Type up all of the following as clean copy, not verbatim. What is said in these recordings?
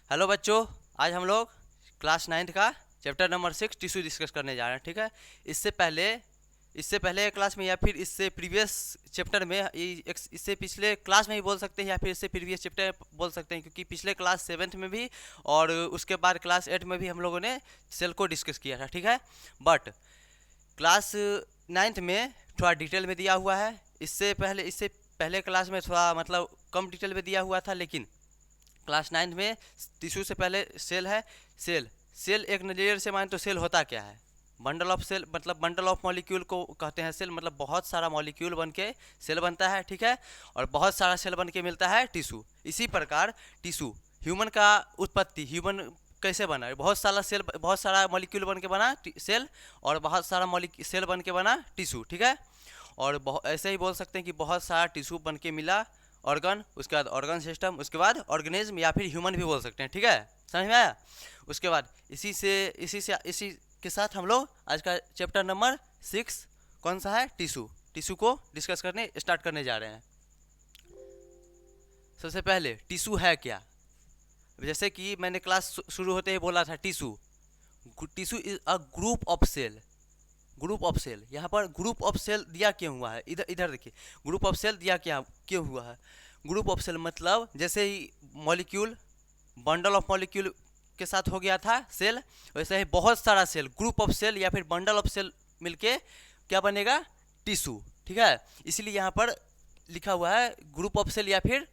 Hello बच्चों, आज हम लोग क्लास 9th का चैप्टर नंबर 6 टिश्यू डिस्कस करने जा रहे हैं। ठीक है। इससे पहले क्लास में या फिर इससे प्रीवियस चैप्टर में इससे पिछले क्लास में ही बोल सकते हैं या फिर इससे प्रीवियस चैप्टर बोल सकते हैं, क्योंकि पिछले क्लास 7th में भी और उसके बाद क्लास 8 में भी हम लोगों ने सेल को डिस्कस किया था। ठीक है। बट क्लास 9th में थोड़ा डिटेल में दिया हुआ है। इससे पहले क्लास में थोड़ा मतलब कम डिटेल में दिया हुआ था, लेकिन क्लास 9th में टिश्यू से पहले सेल है। सेल सेल एक नज़रिए से माने तो सेल होता क्या है? बंडल ऑफ सेल, मतलब बंडल ऑफ मॉलिक्यूल को कहते हैं सेल। मतलब बहुत सारा मॉलिक्यूल बन के सेल बनता है। ठीक है। और बहुत सारा सेल बन के मिलता है टिश्यू। इसी प्रकार टिश्यू, ह्यूमन का उत्पत्ति, ह्यूमन कैसे बना? बहुत सारा मॉलिक्यूल बन के बना सेल, और बहुत सारा सेल बन के बना टिश्यू। ठीक है। और ऐसे ही बोल सकते हैं कि बहुत सारा टिश्यू बन के मिला ऑर्गन, उसके बाद ऑर्गन सिस्टम, उसके बाद ऑर्गेनिज्म या फिर ह्यूमन भी बोल सकते हैं। ठीक है, समझ में आया? उसके बाद इसी के साथ हम लोग आज का चैप्टर नंबर 6 कौन सा है? टिश्यू। टिश्यू को डिस्कस करने स्टार्ट करने जा रहे हैं। सबसे पहले टिश्यू है क्या? जैसे कि मैंने क्लास शुरू होते ही बोला था, tissue tissue is a group of cell. Group of cell, यहाँ पर ग्रुप ऑफ सेल दिया क्यों हुआ है? इधर इधर देखिए, ग्रुप ऑफ सेल दिया क्यों हुआ है? ग्रुप ऑफ सेल मतलब जैसे ही मॉलिक्यूल बंडल ऑफ मॉलिक्यूल के साथ हो गया था सेल, वैसे ही बहुत सारा सेल, ग्रुप ऑफ सेल या फिर बंडल ऑफ सेल मिलके क्या बनेगा? टिश्यू। ठीक है। इसलिए यहाँ पर लिखा हुआ है ग्रुप ऑफ सेल, या फिर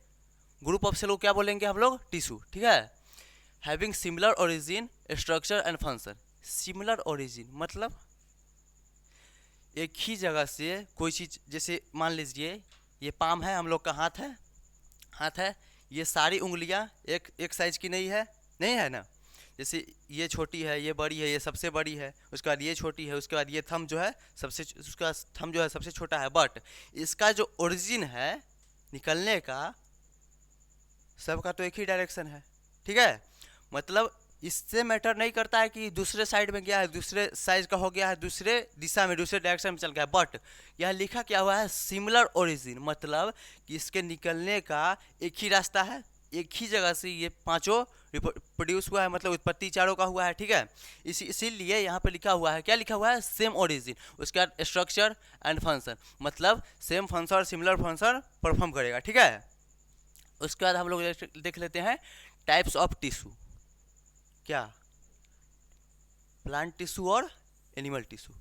ग्रुप ऑफ सेल को क्या बोलेंगे हम लोग? टिश्यू। ठीक है। Having similar origin, structure and function. Similar origin मतलब एक ही जगह से कोई चीज़, जैसे मान लीजिए ये पाम है, हम लोग का हाथ है। ये सारी उंगलियां एक साइज की नहीं है ना? जैसे ये छोटी है, ये बड़ी है, ये सबसे बड़ी है, उसके बाद ये छोटी है, उसके बाद ये थंब जो है उसका थंब जो है सबसे छोटा है। बट इसका जो ओरिजिन है निकलने का, सबका तो एक ही डायरेक्शन है। ठीक है। मतलब इससे मैटर नहीं करता है कि दूसरे साइड में गया है, दूसरे साइज का हो गया है, दूसरे दिशा में, दूसरे डायरेक्शन में चल गया है। बट यहाँ लिखा क्या हुआ है? सिमिलर ओरिजिन, मतलब कि इसके निकलने का एक ही रास्ता है, एक ही जगह से ये पांचों प्रोड्यूस हुआ है, मतलब उत्पत्ति चारों का हुआ है। ठीक है। इसीलिए यहाँ पे लिखा हुआ है, क्या लिखा हुआ है? Same origin. उसके बाद स्ट्रक्चर एंड फंक्शन, मतलब सेम फंक्शन और सिमिलर फंक्शन परफॉर्म करेगा। ठीक है। उसके बाद हम लोग देख लेते हैं टाइप्स ऑफ टिश्यू। क्या? प्लांट टिश्यू और animal tissue.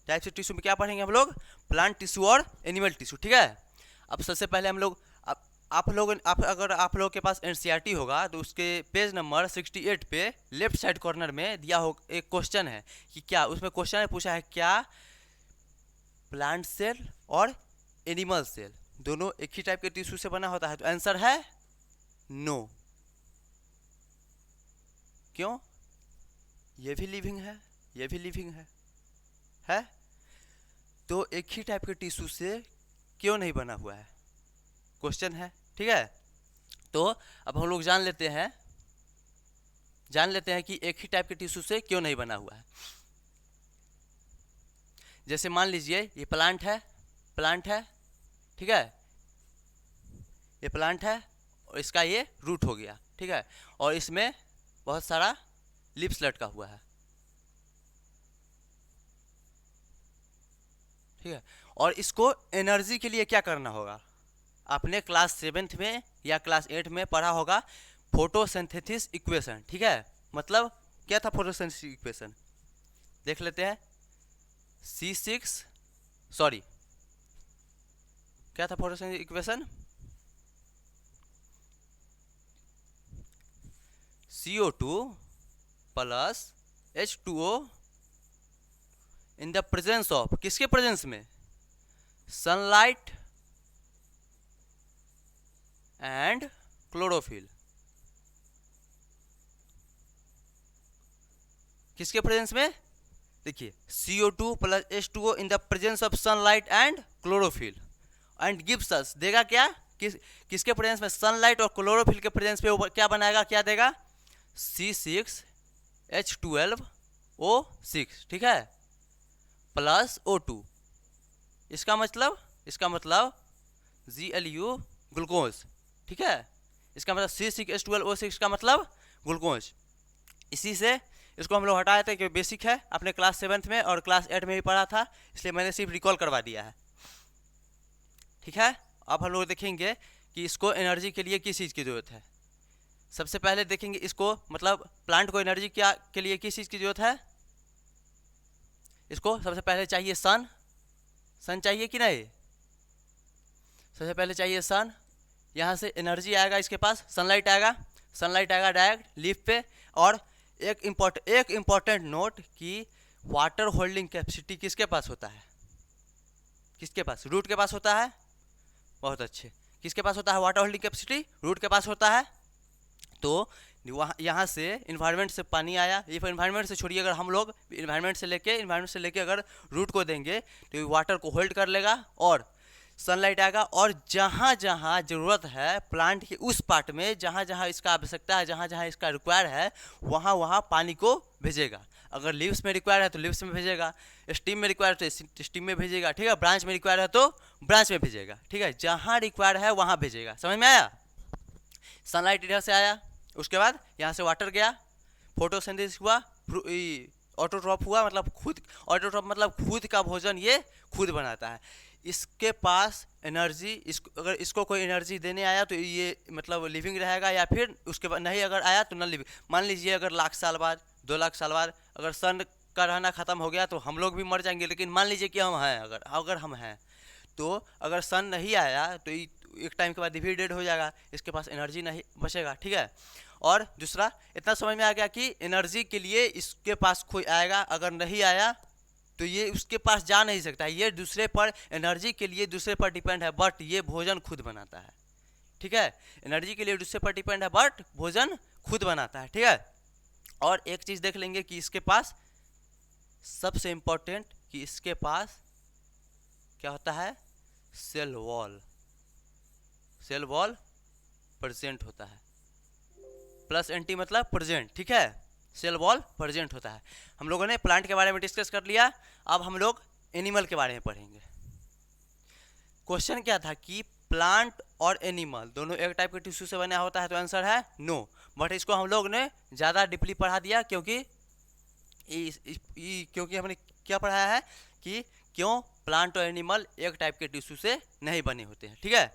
Types of tissue में क्या पढ़ेंगे हम लोग? प्लांट टिश्यू और एनिमल टिश्यू। ठीक है। अब सबसे पहले हम लोग, अगर आप लोगों के पास एनसीईआरटी होगा तो उसके पेज नंबर 68 पे लेफ्ट साइड कॉर्नर में दिया हो एक क्वेश्चन है कि क्या, उसमें क्वेश्चन है पूछा है, क्या प्लांट सेल और एनिमल सेल दोनों एक ही टाइप के टिश्यू से बना होता है? तो आंसर है नो। क्यों? ये भी लिविंग है, ये भी लिविंग है। तो एक ही टाइप के टिश्यू से क्यों नहीं बना हुआ है? क्वेश्चन है। ठीक है। तो अब हम लोग जान लेते हैं कि एक ही टाइप के टिश्यू से क्यों नहीं बना हुआ है। जैसे मान लीजिए ये प्लांट है। ठीक है। ये प्लांट है और इसका ये रूट हो गया। ठीक है। और इसमें बहुत सारा लिप्स लटका हुआ है। ठीक है। और इसको एनर्जी के लिए क्या करना होगा? आपने क्लास 7th में या क्लास 8 में पढ़ा होगा फोटोसिंथेसिस इक्वेशन। ठीक है। मतलब क्या था फोटोसिंथेसिस इक्वेशन? देख लेते हैं। क्या था photosynthesis equation? CO2 plus H2O in the presence of, किसके प्रेजेंस में? Sunlight and chlorophyll. किसके प्रेजेंस में? देखिए, CO2 plus H2O in the presence of sunlight and chlorophyll and gives us, देगा क्या? किसके प्रेजेंस में? सनलाइट और क्लोरोफिल के प्रेजेंस पे वो क्या बनाएगा, क्या देगा? C6H12O6। ठीक है। Plus O2। इसका मतलब Glu ग्लूकोज। ठीक है। इसका मतलब C6H12O6 का मतलब ग्लूकोज। इसी से इसको हम लोग हटाए थे क्योंकि बेसिक है, अपने क्लास 7th में और क्लास 8 में भी पढ़ा था, इसलिए मैंने सिर्फ रिकॉल करवा दिया है। ठीक है, अब हम लोग देखेंगे कि इसको एनर्जी के लिए किस चीज़ की ज़रूरत है। सबसे पहले देखेंगे इसको, मतलब प्लांट को एनर्जी क्या के लिए किस चीज़ की ज़रूरत है। इसको सबसे पहले चाहिए सन चाहिए कि नहीं, सबसे पहले चाहिए सन। यहाँ से एनर्जी आएगा, इसके पास सनलाइट आएगा डायरेक्ट लीफ पे। और एक इम्पॉर्टेंट नोट कि वाटर होल्डिंग कैपेसिटी किसके पास होता है, किसके पास, रूट के पास होता है। बहुत अच्छे, किसके पास होता है वाटर होल्डिंग कैपेसिटी, रूट के पास होता है। तो वहाँ यहाँ से इन्वायरमेंट से पानी आया, ये इन्वायरमेंट से छोड़िए, अगर हम लोग इन्वायरमेंट से लेके अगर रूट को देंगे तो ये वाटर को होल्ड कर लेगा और सनलाइट आएगा, और जहाँ जहाँ ज़रूरत है प्लांट के उस पार्ट में, जहाँ जहाँ इसका आवश्यकता है, जहाँ जहाँ इसका रिक्वायर है, वहाँ वहाँ पानी को भेजेगा। अगर लीव्स में रिक्वायर है तो लीव्स में भेजेगा, स्टीम में रिक्वायर है तो स्टीम में भेजेगा, ठीक है, ब्रांच में रिक्वायर है तो ब्रांच में भेजेगा, ठीक है, जहाँ रिक्वायर है वहाँ भेजेगा। समझ में आया। सनलाइट इधर से आया, उसके बाद यहाँ से वाटर गया, फोटोसिंथेसिस हुआ, ऑटोट्रॉप हुआ, मतलब खुद का भोजन ये खुद बनाता है। इसके पास एनर्जी, अगर इसको कोई एनर्जी देने आया तो ये मतलब लिविंग रहेगा, या फिर उसके बाद नहीं अगर आया तो नॉन लिविंग। मान लीजिए अगर 1 लाख साल बाद 2 लाख साल बाद अगर सन का रहना ख़त्म हो गया तो हम लोग भी मर जाएंगे, लेकिन मान लीजिए कि हम हैं, अगर हम हैं तो अगर सन नहीं आया तो एक टाइम के बाद भी डेड हो जाएगा, इसके पास एनर्जी नहीं बचेगा, ठीक है। और दूसरा, इतना समझ में आ गया कि एनर्जी के लिए इसके पास कोई आएगा, अगर नहीं आया तो ये उसके पास जा नहीं सकता है, ये दूसरे पर, एनर्जी के लिए दूसरे पर डिपेंड है, बट ये भोजन खुद बनाता है, ठीक है। एनर्जी के लिए दूसरे पर डिपेंड है बट भोजन खुद बनाता है, ठीक है। और एक चीज़ देख लेंगे कि इसके पास सबसे इम्पोर्टेंट कि इसके पास क्या होता है, सेल वॉल प्रेजेंट होता है। प्लस एंटी मतलब प्रेजेंट, ठीक है, सेल वॉल प्रेजेंट होता है। हम लोगों ने प्लांट के बारे में डिस्कस कर लिया, अब हम लोग एनिमल के बारे में पढ़ेंगे। क्वेश्चन क्या था कि प्लांट और एनिमल दोनों एक टाइप के टिश्यू से बना होता है, तो आंसर है नो। बट इसको हम लोग ने ज़्यादा डीपली पढ़ा दिया, क्योंकि हमने क्या पढ़ाया है कि क्यों प्लांट और एनिमल एक टाइप के टिश्यू से नहीं बने होते हैं, ठीक है।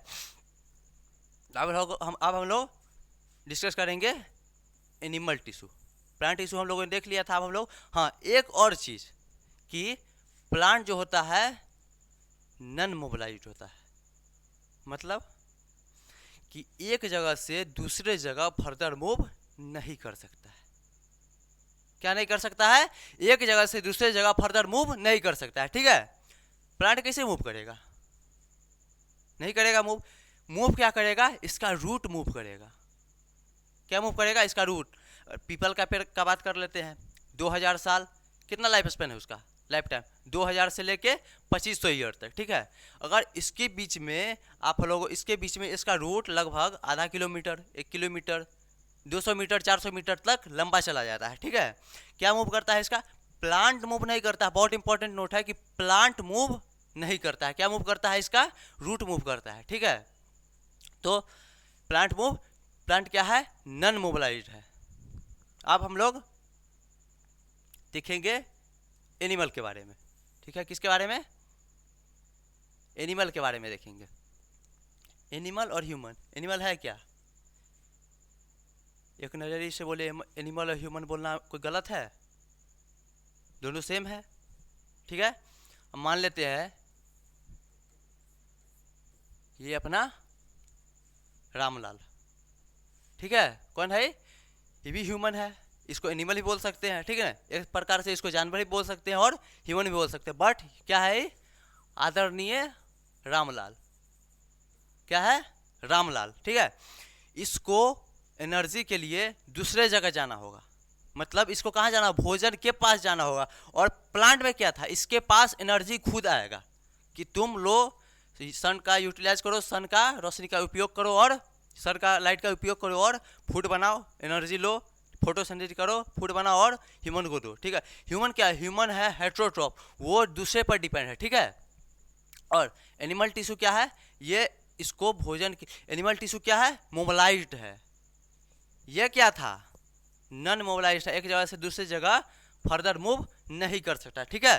अब हम लोग डिस्कस करेंगे एनिमल टिश्यू। प्लांट टिश्यू हम लोगों ने देख लिया था। अब हम लोग, हाँ, एक और चीज़ कि प्लांट जो होता है नॉन मोबिलाइज्ड होता है, मतलब कि एक जगह से दूसरे जगह फर्दर मूव नहीं कर सकता है। क्या नहीं कर सकता है, एक जगह से दूसरे जगह फर्दर मूव नहीं कर सकता है, ठीक है। प्लांट कैसे मूव करेगा, नहीं करेगा मूव क्या करेगा, इसका रूट मूव करेगा। क्या मूव करेगा, इसका रूट। पीपल का पेड़ का बात कर लेते हैं, 2000 साल कितना लाइफ स्पेन है उसका, लाइफ टाइम 2000 से लेके 2500 ईयर तक, ठीक है। अगर इसके बीच में इसके बीच में इसका रूट लगभग आधा किलोमीटर, 1 किलोमीटर, 200 मीटर, 400 मीटर तक लंबा चला जाता है, ठीक है। क्या मूव करता है इसका, प्लांट मूव नहीं करता। बहुत इंपॉर्टेंट नोट है कि प्लांट मूव नहीं करता है। क्या मूव करता है, इसका रूट मूव करता है, ठीक है। तो प्लांट क्या है, नॉन मोबिलाइज्ड है। अब हम लोग देखेंगे एनिमल के बारे में, ठीक है। किसके बारे में, एनिमल के बारे में देखेंगे। एनिमल और ह्यूमन, एनिमल है क्या, एक नजरिए से बोले एनिमल और ह्यूमन बोलना कोई गलत है, दोनों सेम है, ठीक है। हम मान लेते हैं ये अपना रामलाल, ठीक है, कौन है, ये भी ह्यूमन है, इसको एनिमल भी बोल सकते हैं, ठीक है ना। एक प्रकार से इसको जानवर भी बोल सकते हैं और ह्यूमन भी बोल सकते हैं, बट क्या है, आदरणीय रामलाल, क्या है, रामलाल, ठीक है। इसको एनर्जी के लिए दूसरे जगह जाना होगा, मतलब इसको कहाँ जाना, भोजन के पास जाना होगा। और प्लांट में क्या था, इसके पास एनर्जी खुद आएगा कि तुम लो सन का यूटिलाइज करो, सन का रोशनी का उपयोग करो और सन का लाइट का उपयोग करो और फूड बनाओ, एनर्जी लो, फोटोसिंथेसिस करो, फूड बनाओ और ह्यूमन को दो, ठीक है। ह्यूमन क्या है, ह्यूमन है हेटेरोट्रॉप, वो दूसरे पर डिपेंड है, ठीक है। और एनिमल टिश्यू क्या है, ये इसको भोजन की, एनिमल टिश्यू क्या है, मोबलाइज्ड है। यह क्या था, नॉन मोबलाइज्ड है, एक जगह से दूसरी जगह फर्दर मूव नहीं कर सकता, ठीक है।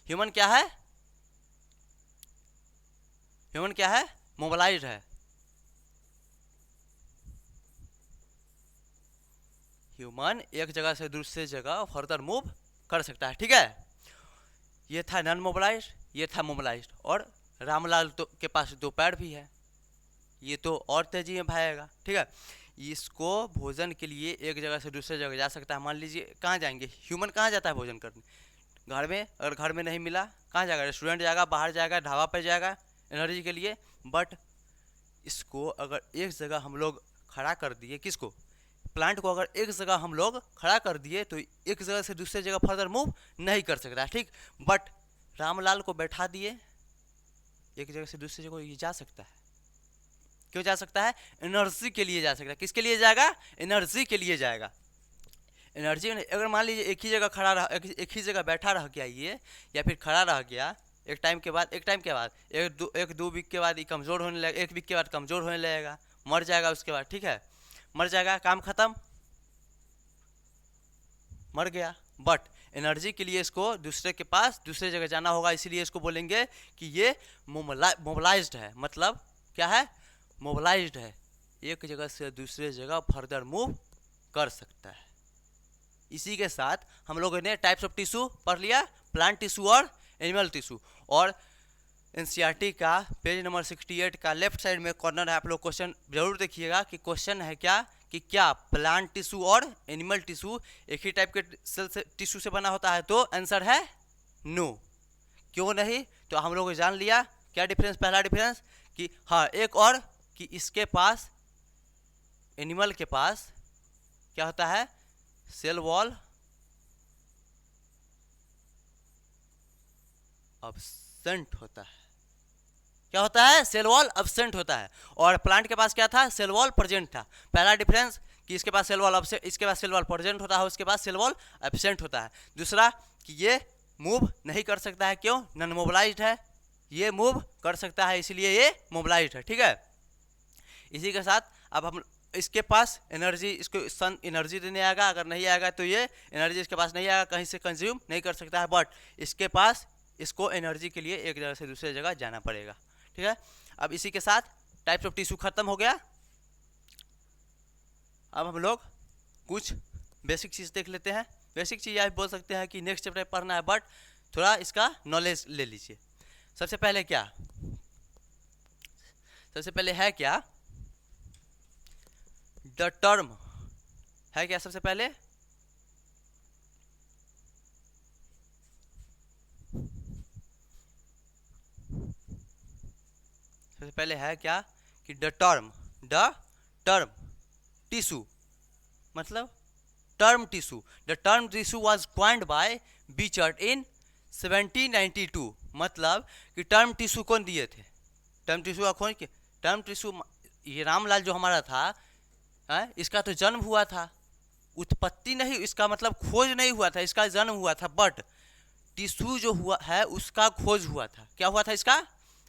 ह्यूमन क्या है, ह्यूमन क्या है, मोबलाइज्ड है। ह्यूमन एक जगह से दूसरी जगह फर्दर मूव कर सकता है, ठीक है। ये था नॉन मोबलाइज्ड, ये था मोबलाइज्ड। और रामलाल तो के पास दो पैर भी है, ये तो और तेजी में भागेगा, ठीक है। इसको भोजन के लिए एक जगह से दूसरे जगह जा सकता है। मान लीजिए कहाँ जाएंगे, ह्यूमन कहाँ जाता है भोजन करने, घर में। अगर घर में नहीं मिला कहाँ जाएगा, रेस्टोरेंट जाएगा, बाहर जाएगा, ढाबा पर जाएगा एनर्जी के लिए। बट इसको अगर एक जगह हम लोग खड़ा कर दिए, किसको, प्लांट को अगर एक जगह हम लोग खड़ा कर दिए तो एक जगह से दूसरे जगह फर्दर मूव नहीं कर सकता, ठीक। बट रामलाल को बैठा दिए, एक जगह से दूसरी जगह ये जा सकता है। क्यों जा सकता है, एनर्जी के लिए जा सकता है। किसके लिए जाएगा, एनर्जी के लिए जाएगा। एनर्जी, अगर मान लीजिए एक ही जगह खड़ा रहा, एक ही जगह बैठा रह गया ये, या फिर खड़ा रह गया, एक टाइम के बाद एक दो वीक के बाद ये कमज़ोर होने लगेगा, एक वीक के बाद कमज़ोर होने लगेगा, मर जाएगा उसके बाद, ठीक है। मर जाएगा, काम खत्म, मर गया। बट एनर्जी के लिए इसको दूसरे के पास दूसरे जगह जाना होगा, इसीलिए इसको बोलेंगे कि ये मोबलाइज्ड है। मतलब क्या है, मोबलाइज्ड है, एक जगह से दूसरे जगह फर्दर मूव कर सकता है। इसी के साथ हम लोगों ने टाइप्स ऑफ टिश्यू पढ़ लिया, प्लांट टिश्यू और एनिमल टिश्यू। और एनसीईआरटी का पेज नंबर 68 का लेफ्ट साइड में कॉर्नर है, आप लोग क्वेश्चन जरूर देखिएगा कि क्वेश्चन है क्या, कि क्या प्लांट टिश्यू और एनिमल टिश्यू एक ही टाइप के सेल से टिश्यू से बना होता है, तो आंसर है नो। क्यों नहीं, तो हम लोग जान लिया क्या डिफरेंस, पहला डिफरेंस कि हाँ, एक और कि इसके पास, एनिमल के पास क्या होता है, सेल वॉल अब्सेंट होता है। क्या होता है, सेल वॉल अब्सेंट होता है। और प्लांट के पास क्या था, सेल वॉल प्रेजेंट था। पहला डिफरेंस कि इसके पास सेल वॉल अब्सेंट, इसके पास सेल वॉल प्रेजेंट होता है, उसके पास सेल वॉल एब्सेंट होता है। दूसरा कि ये मूव नहीं कर सकता है, क्यों, नॉन मोबलाइज्ड है। ये मूव कर सकता है, इसलिए ये मोबलाइज्ड है, ठीक है। इसी के साथ अब हम, इसके पास एनर्जी, इसको सन एनर्जी देने आएगा, अगर नहीं आएगा तो ये एनर्जी इसके पास नहीं आएगा, कहीं से कंज्यूम नहीं कर सकता है। बट इसके पास, इसको एनर्जी के लिए एक जगह से दूसरे जगह जाना पड़ेगा, ठीक है। अब इसी के साथ टाइप्स ऑफ टिश्यू खत्म हो गया। अब हम लोग कुछ बेसिक चीज़ देख लेते हैं। बेसिक चीज़ आप बोल सकते हैं कि नेक्स्ट चैप्टर पढ़ना है, बट थोड़ा इसका नॉलेज ले लीजिए। सबसे पहले क्या, सबसे पहले है क्या, द टर्म है क्या, सबसे पहले है क्या कि द टर्म टिश्यू, मतलब term tissue, the term tissue was coined by Bichat in 1792। मतलब कि टर्म टिश्यू कौन दिए थे, टर्म टिश्यू का खोज के, टर्म टिश्यू ये रामलाल जो हमारा था, इसका तो जन्म हुआ था, उत्पत्ति नहीं, इसका मतलब खोज नहीं हुआ था, इसका जन्म हुआ था। बट टिश्यू जो हुआ है उसका खोज हुआ था। क्या हुआ था, इसका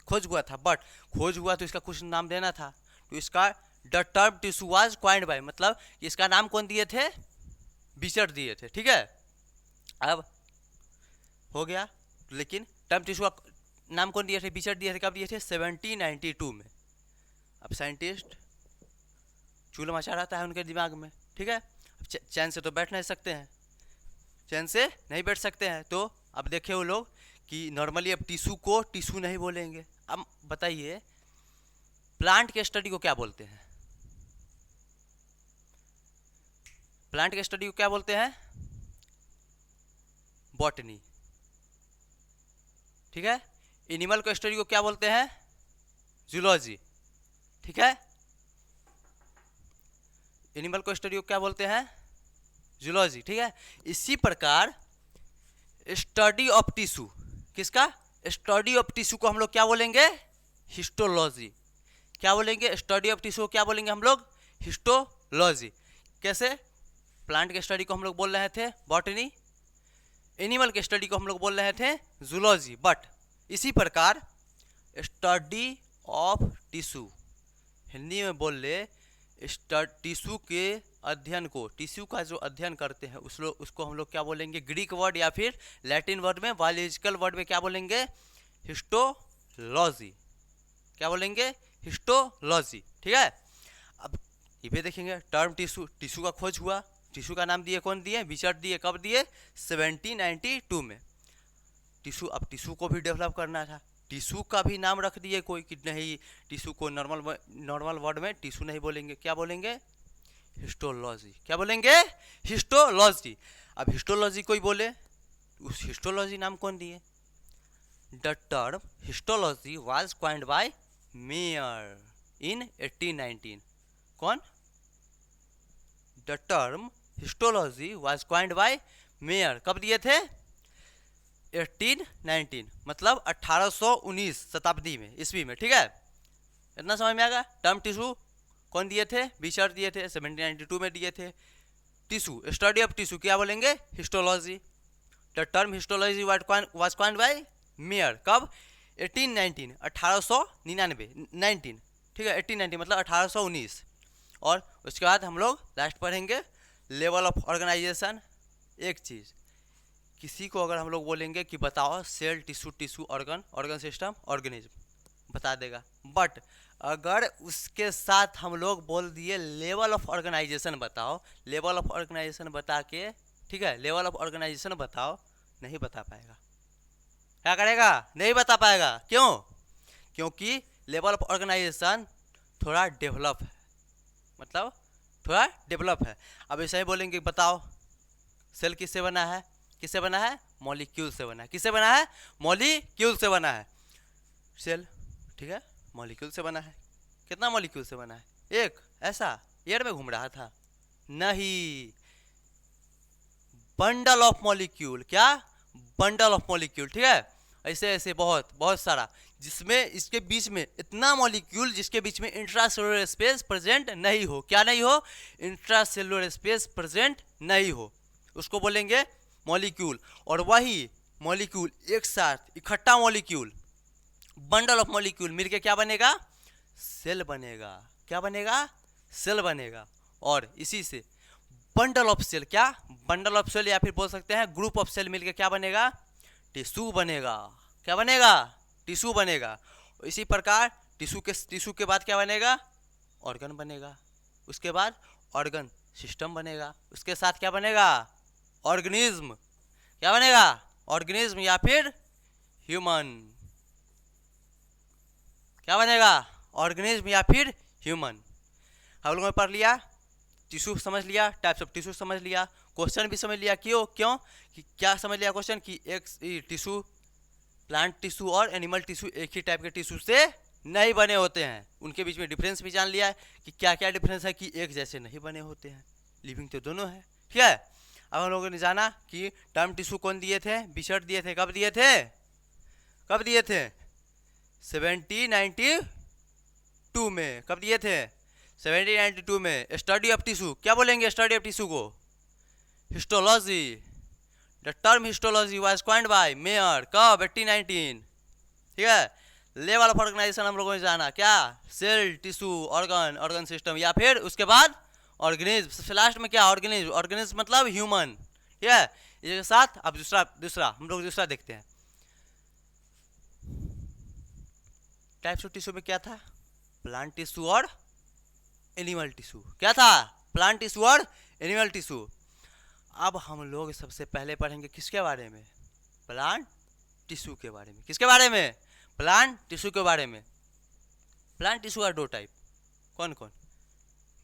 खोज हुआ था। बट खोज हुआ तो इसका कुछ नाम देना था, तो इसका the term tissue was coined by, मतलब इसका नाम कौन दिए थे, बीचर दिए थे, ठीक है। अब हो गया, लेकिन टर्म टिश्यू का नाम कौन दिए थे, बीचर दिए थे, कब दिए थे, 1792 में। अब साइंटिस्ट चूल्हा मचा रहता है उनके दिमाग में, ठीक है। चैन से तो बैठ नहीं सकते हैं, चैन से नहीं बैठ सकते हैं। तो अब देखे वो लोग कि नॉर्मली अब टिश्यू को टिश्यू नहीं बोलेंगे। अब बताइए प्लांट के स्टडी को क्या बोलते हैं, प्लांट के स्टडी को क्या बोलते हैं, बॉटनी, ठीक है। एनिमल को स्टडी को क्या बोलते हैं, जूलॉजी, ठीक है। एनिमल को स्टडी को क्या बोलते हैं, जूलॉजी, ठीक है। इसी प्रकार स्टडी ऑफ टिश्यू, किसका, स्टडी ऑफ टिश्यू को हम लोग क्या बोलेंगे, हिस्टोलॉजी। क्या बोलेंगे, स्टडी ऑफ टिश्यू क्या बोलेंगे हम लोग, हिस्टोलॉजी। कैसे, प्लांट के स्टडी को हम लोग बोल रहे थे बॉटनी, एनिमल के स्टडी को हम लोग बोल रहे थे जूलॉजी। बट इसी प्रकार स्टडी ऑफ टिश्यू, हिंदी में बोल ले टिश्यू के अध्ययन को, टिश्यू का जो अध्ययन करते हैं उसको हम लोग क्या बोलेंगे, ग्रीक वर्ड या फिर लैटिन वर्ड में, बायोलॉजिकल वर्ड में क्या बोलेंगे, हिस्टोलॉजी। क्या बोलेंगे, हिस्टोलॉजी। ठीक है, अब ये भी देखेंगे टर्म टिश्यू, टिश्यू का खोज हुआ, टिश्यू का नाम दिए कौन दिए, बिचर्ड दिए, कब दिए, 1792 में। टिश्यू, अब टिश्यू को भी डेवलप करना था, टिश्यू का भी नाम रख दिए कोई कि नहीं, टिश्यू को नॉर्मल वर्ड में टिश्यू नहीं बोलेंगे, क्या बोलेंगे, हिस्टोलॉजी। क्या बोलेंगे, हिस्टोलॉजी। अब हिस्टोलॉजी कोई बोले, उस हिस्टोलॉजी नाम कौन दिए, the term histology was coined bye mayor in 1819। कौन, the term histology was coined bye mayor, कब दिए थे, 1819, मतलब 1819 शताब्दी में, ईस्वी में। ठीक है, इतना समझ में आ गया। टर्म टिश्यू कौन दिए थे, बिचर दिए थे, 1792 में दिए थे। टिश्यू, स्टडी ऑफ टिश्यू क्या बोलेंगे, histology. The term histology was coined bye mayor, कब, 1819, 1899, 19। ठीक है, 1890 मतलब 1819। और उसके बाद हम लोग लास्ट पढ़ेंगे लेवल ऑफ ऑर्गेनाइजेशन। एक चीज़, किसी को अगर हम लोग बोलेंगे कि बताओ cell, tissue, tissue, organ system, organism, बता देगा। बट अगर उसके साथ हम लोग बोल दिए लेवल ऑफ ऑर्गेनाइजेशन बताओ, लेवल ऑफ ऑर्गेनाइजेशन बता के, ठीक है, लेवल ऑफ ऑर्गेनाइजेशन बताओ, नहीं बता पाएगा। क्या करेगा, नहीं बता पाएगा। क्यों, क्योंकि लेवल ऑफ ऑर्गेनाइजेशन थोड़ा डेवलप है, मतलब थोड़ा डेवलप है। अब ऐसा ही बोलेंगे बताओ सेल किससे बना है, किससे बना है, मॉलिक्यूल से बना है। किससे बना है, मॉलिक्यूल से बना है सेल। ठीक है, मॉलिक्यूल से बना है। कितना मॉलिक्यूल से बना है, एक, ऐसा एयर में घूम रहा था, नहीं, बंडल ऑफ मॉलिक्यूल। क्या, बंडल ऑफ मॉलिक्यूल। ठीक है, ऐसे ऐसे बहुत बहुत सारा, जिसमें इसके बीच में इतना मॉलिक्यूल जिसके बीच में इंट्रासेलुलर स्पेस प्रेजेंट नहीं हो। क्या नहीं हो, इंट्रासेलुलर स्पेस प्रेजेंट नहीं हो, उसको बोलेंगे मॉलिक्यूल। और वही मॉलिक्यूल एक साथ इकट्ठा मॉलिक्यूल, बंडल ऑफ मॉलिक्यूल मिलके क्या बनेगा, सेल बनेगा। क्या बनेगा, सेल बनेगा। और इसी से बंडल ऑफ सेल, क्या, बंडल ऑफ सेल या फिर बोल सकते हैं ग्रुप ऑफ सेल मिलके क्या बनेगा, टिश्यू बनेगा। क्या बनेगा, टिश्यू बनेगा। इसी प्रकार टिश्यू के बाद क्या बनेगा, ऑर्गन बनेगा। उसके बाद ऑर्गन सिस्टम बनेगा। उसके साथ क्या बनेगा, ऑर्गेनिज्म। क्या बनेगा, ऑर्गेनिज्म या फिर ह्यूमन। क्या बनेगा, ऑर्गेनिज्म या फिर ह्यूमन। हम लोगों ने पढ़ लिया, टिश्यू समझ लिया, टाइप्स ऑफ टिश्यू समझ लिया, क्वेश्चन भी समझ लिया। क्यों क्यों कि क्या समझ लिया क्वेश्चन कि एक टिश्यू, प्लांट टिश्यू और एनिमल टिश्यू एक ही टाइप के टिश्यू से नहीं बने होते हैं। उनके बीच में डिफरेंस भी जान लिया है कि क्या क्या डिफरेंस है, कि एक जैसे नहीं बने होते हैं, लिविंग तो दोनों है। ठीक है, अब हम लोगों ने जाना कि टर्म टिश्यू कौन दिए थे, बिचर्ड दिए थे। कब दिए थे, कब दिए थे, 1792 में। कब दिए थे, 1792 में। स्टडी ऑफ टिश्यू, क्या बोलेंगे स्टडी ऑफ टिश्यू को, histology. The term histology was coined bye mayor, कब, 1819। ठीक है, लेवल ऑफ ऑर्गेनाइजेशन हम लोगों ने जाना, क्या, सेल, टिश्यू, ऑर्गन सिस्टम या फिर उसके बाद ऑर्गेनिज्म। सबसे लास्ट में क्या, ऑर्गेनिज्म। ऑर्गेनिज्म मतलब ह्यूमन। ठीक है, इसके साथ अब दूसरा हम लोग दूसरा देखते हैं। टाइप्स ऑफ टिश्यू में क्या था, प्लांट टिश्यू और एनिमल टिश्यू। क्या था, प्लांट टिश्यू और एनिमल टिश्यू। अब हम लोग सबसे पहले पढ़ेंगे किसके बारे में, प्लांट टिश्यू के बारे में। किसके बारे में, प्लांट टिश्यू के बारे में। प्लांट टिश्यू का दो टाइप, कौन कौन,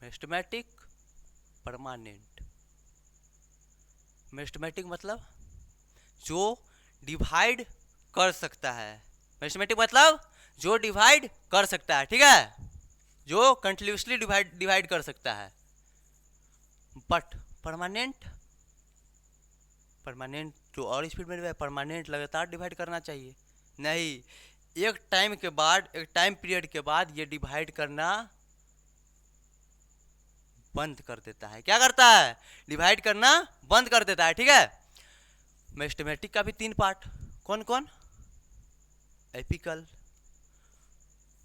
मेरिस्टेमेटिक, परमानेंट। मेरिस्टेमेटिक मतलब जो डिवाइड कर सकता है, मेरिस्टेमेटिक मतलब जो डिवाइड कर सकता है। ठीक है, जो कंटिन्यूसली डिवाइड कर सकता है। बट परमानेंट जो और स्पीड में परमानेंट लगातार डिवाइड करना चाहिए, नहीं, एक टाइम के बाद, एक टाइम पीरियड के बाद ये डिवाइड करना बंद कर देता है। क्या करता है, डिवाइड करना बंद कर देता है। ठीक है, मेरिस्टेमेटिक का भी 3 पार्ट, कौन कौन, एपिकल,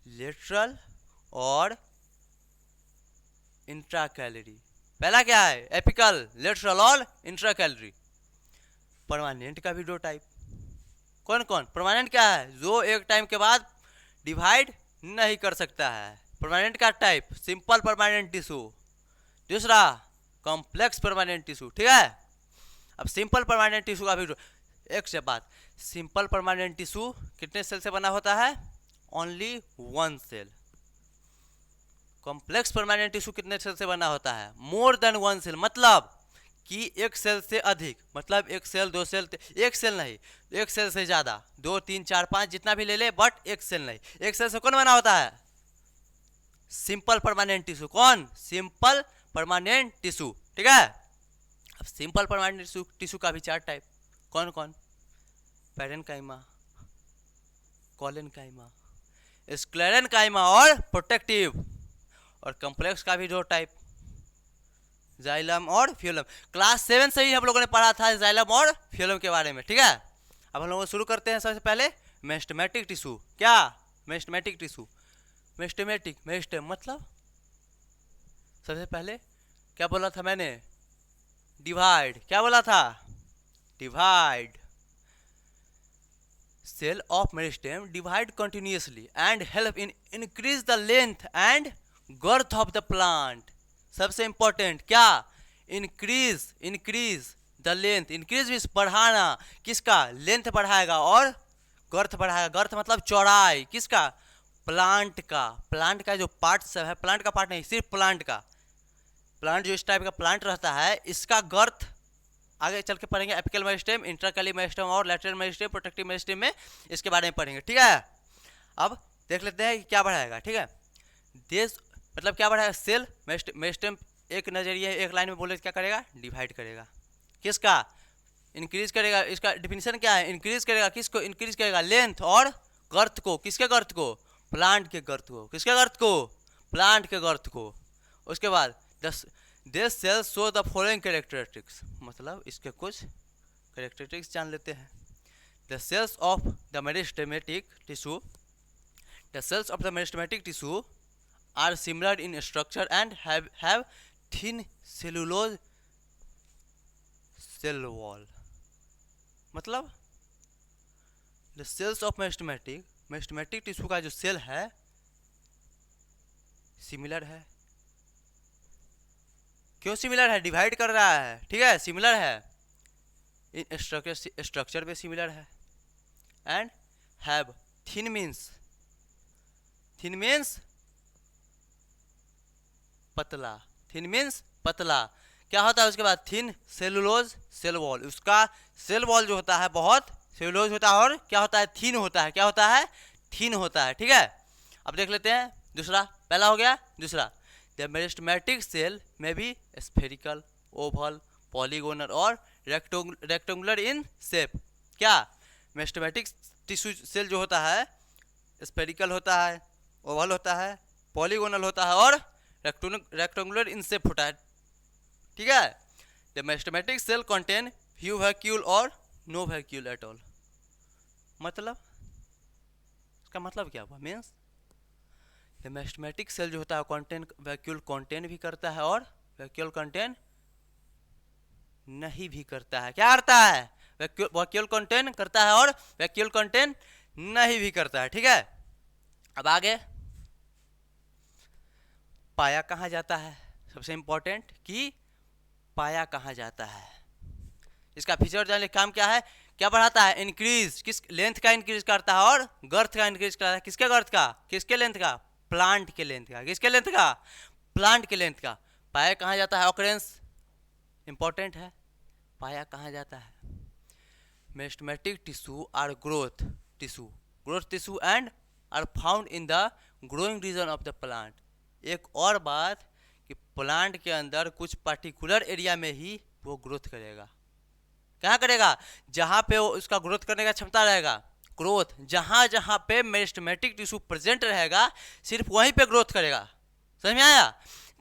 लेटरल और इंट्रा कैलोरी। पहला क्या है? एपिकल, लेटरल और इंट्रा कैलोरी। परमानेंट का भी दो टाइप। कौन कौन? परमानेंट क्या है? जो एक टाइम के बाद डिवाइड नहीं कर सकता है। परमानेंट का टाइप सिंपल परमानेंट टिश्यू, दूसरा कॉम्प्लेक्स परमानेंट टिश्यू। ठीक है, अब सिंपल परमानेंट टिश्यू का भी एक से बात, सिंपल परमानेंट टिश्यू कितने सेल से बना होता है? Only one cell. Complex permanent tissue कितने सेल से बना होता है? मोर देन वन सेल, मतलब कि एक सेल से अधिक, मतलब एक सेल, दो सेल, एक सेल नहीं, एक सेल से ज़्यादा, 2 3 4 5 जितना भी ले ले, बट एक सेल नहीं। एक सेल से कौन बना होता है? Simple permanent tissue. कौन? Simple permanent tissue. ठीक है, अब सिंपल परमानेंट टिश्यू का भी 4 टाइप। कौन कौन? पैरेनकाइमा, कॉलेनकाइमा, स्क्लेरेनकाइमा और प्रोटेक्टिव। और कॉम्प्लेक्स का भी 2 टाइप, जाइलम और फ्यूलम। क्लास 7 से ही हम लोगों ने पढ़ा था जाइलम और फ्यूलम के बारे में। ठीक है, अब हम लोग शुरू करते हैं सबसे पहले मेरिस्टेमेटिक टिश्यू। क्या? Meristematic tissue. मेरिस्टेमेटिक, मेरिस्टेम मतलब सबसे पहले क्या बोला था मैंने? डिवाइड। क्या बोला था? Divide. Cell of meristem divide continuously and help in increase the length and girth of the plant. सबसे इंपॉर्टेंट क्या? Increase, increase the length. Increase means बढ़ाना, किसका? लेंथ बढ़ाएगा और गर्थ बढ़ाएगा। गर्थ मतलब चौड़ाई, किसका? प्लांट का। प्लांट का जो पार्ट सब है, प्लांट का पार्ट नहीं, सिर्फ प्लांट का। प्लांट जो इस टाइप का प्लांट रहता है, इसका गर्थ आगे चल के पढ़ेंगे। एपिकल मेरिस्टेम, इंट्राकैली मेरिस्टेम और लेटरल मेरिस्टेम, प्रोटेक्टिव मेरिस्टेम में इसके बारे में पढ़ेंगे। ठीक है, अब देख लेते हैं कि क्या बढ़ाएगा। ठीक है, देश मतलब क्या बढ़ाएगा? सेल। मेरिस्टेम एक नजरिए, एक लाइन में बोले क्या करेगा? डिवाइड करेगा। किसका? इंक्रीज करेगा। इसका डिफिनीशन क्या है? इंक्रीज करेगा। किसको इंक्रीज करेगा? लेंथ और गर्थ को। किसके गर्थ को? प्लांट के गर्थ को। किसके गर्थ को? प्लांट के गर्थ को। उसके बाद this cells show the following characteristics, मतलब इसके कुछ कैरेक्टरिस्टिक्स जान लेते हैं। The cells of the meristematic tissue, the cells of the meristematic tissue are similar in structure and have thin cellulose cell wall। मतलब the cells of meristematic tissue का जो cell है सिमिलर है। क्यों सिमिलर है? डिवाइड कर रहा है। ठीक है, सिमिलर है। इन स्ट्रक्चर पे सिमिलर है। And have thin means, thin means पतला। थिन मीन्स पतला। क्या होता है उसके बाद? Thin cellulose cell wall. उसका सेल वॉल जो होता है बहुत सेलुलोज होता है और क्या होता है? थिन होता है। क्या होता है? थिन होता है। ठीक है, अब देख लेते हैं दूसरा। पहला हो गया, दूसरा द मेरिस्टेमेटिक सेल में भी स्फेरिकल, ओवल, पॉलीगोनल और रेक्टेंगुलर इन शेप। क्या? मेरिस्टेमेटिक टिश्यू सेल जो होता है स्फेरिकल होता है, ओवल होता है, पॉलीगोनल होता है और रेक्टेंगुलर इन शेप होता है। ठीक है, the meristematic cell contain few vacuole और नो वैक्यूल एट ऑल। मतलब इसका मतलब क्या हुआ? मीन्स द मेरिस्टेमेटिक सेल जो होता है कंटेन वैक्यूल कंटेन भी करता है और वैक्यूल कंटेन नहीं भी करता है। क्या करता है? वैक्यूल कंटेन करता है और वैक्यूल कंटेन नहीं भी करता है। ठीक है, अब आगे पाया कहाँ जाता है? सबसे इंपॉर्टेंट कि पाया कहाँ जाता है। इसका फीचर जानने काम क्या है? क्या बढ़ाता है? इंक्रीज। किस? लेंथ का इंक्रीज करता है और गर्थ का इंक्रीज करता है। किसके गर्थ का? किसके लेंथ का? प्लांट के लेंथ का। किसके लेंथ का? प्लांट के लेंथ का। पाया कहाँ जाता है? ऑकरेंस इंपॉर्टेंट है। पाया कहाँ जाता है? Meristematic tissue are growth tissue and are found in the growing region of the plant. एक और बात कि प्लांट के अंदर कुछ पर्टिकुलर एरिया में ही वो ग्रोथ करेगा। क्या करेगा? जहाँ पे वो उसका ग्रोथ करने का क्षमता रहेगा। ग्रोथ जहाँ जहाँ पे मेरिस्टेमेटिक टिश्यू प्रेजेंट रहेगा सिर्फ वहीं पे ग्रोथ करेगा। समझ में आया?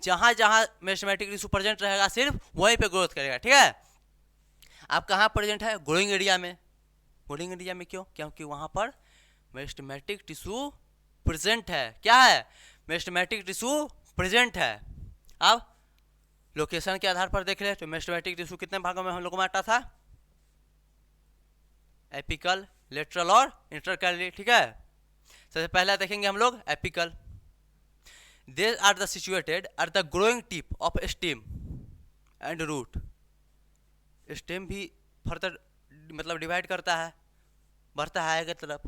जहाँ जहाँ मेरिस्टेमेटिक टिश्यू प्रेजेंट रहेगा सिर्फ वहीं पे ग्रोथ करेगा। ठीक है, आप कहाँ प्रेजेंट है? ग्रोइंग एरिया में। ग्रोइंग एरिया में क्यों? क्योंकि वहाँ पर मेरिस्टेमेटिक टिश्यू प्रेजेंट है। क्या है? मेरिस्टेमेटिक टिश्यू प्रेजेंट है। अब लोकेशन के आधार पर देख ले तो मेरिस्टेमेटिक टिश्यू कितने भागों में हम लोग को बांटा था? एपिकल, लेटरल और इंटरकैलरी। ठीक है, सबसे पहले देखेंगे हम लोग apical. They are the situated at the growing tip of stem and root. Stem भी फर्दर मतलब डिवाइड करता है, बढ़ता है आगे तरफ।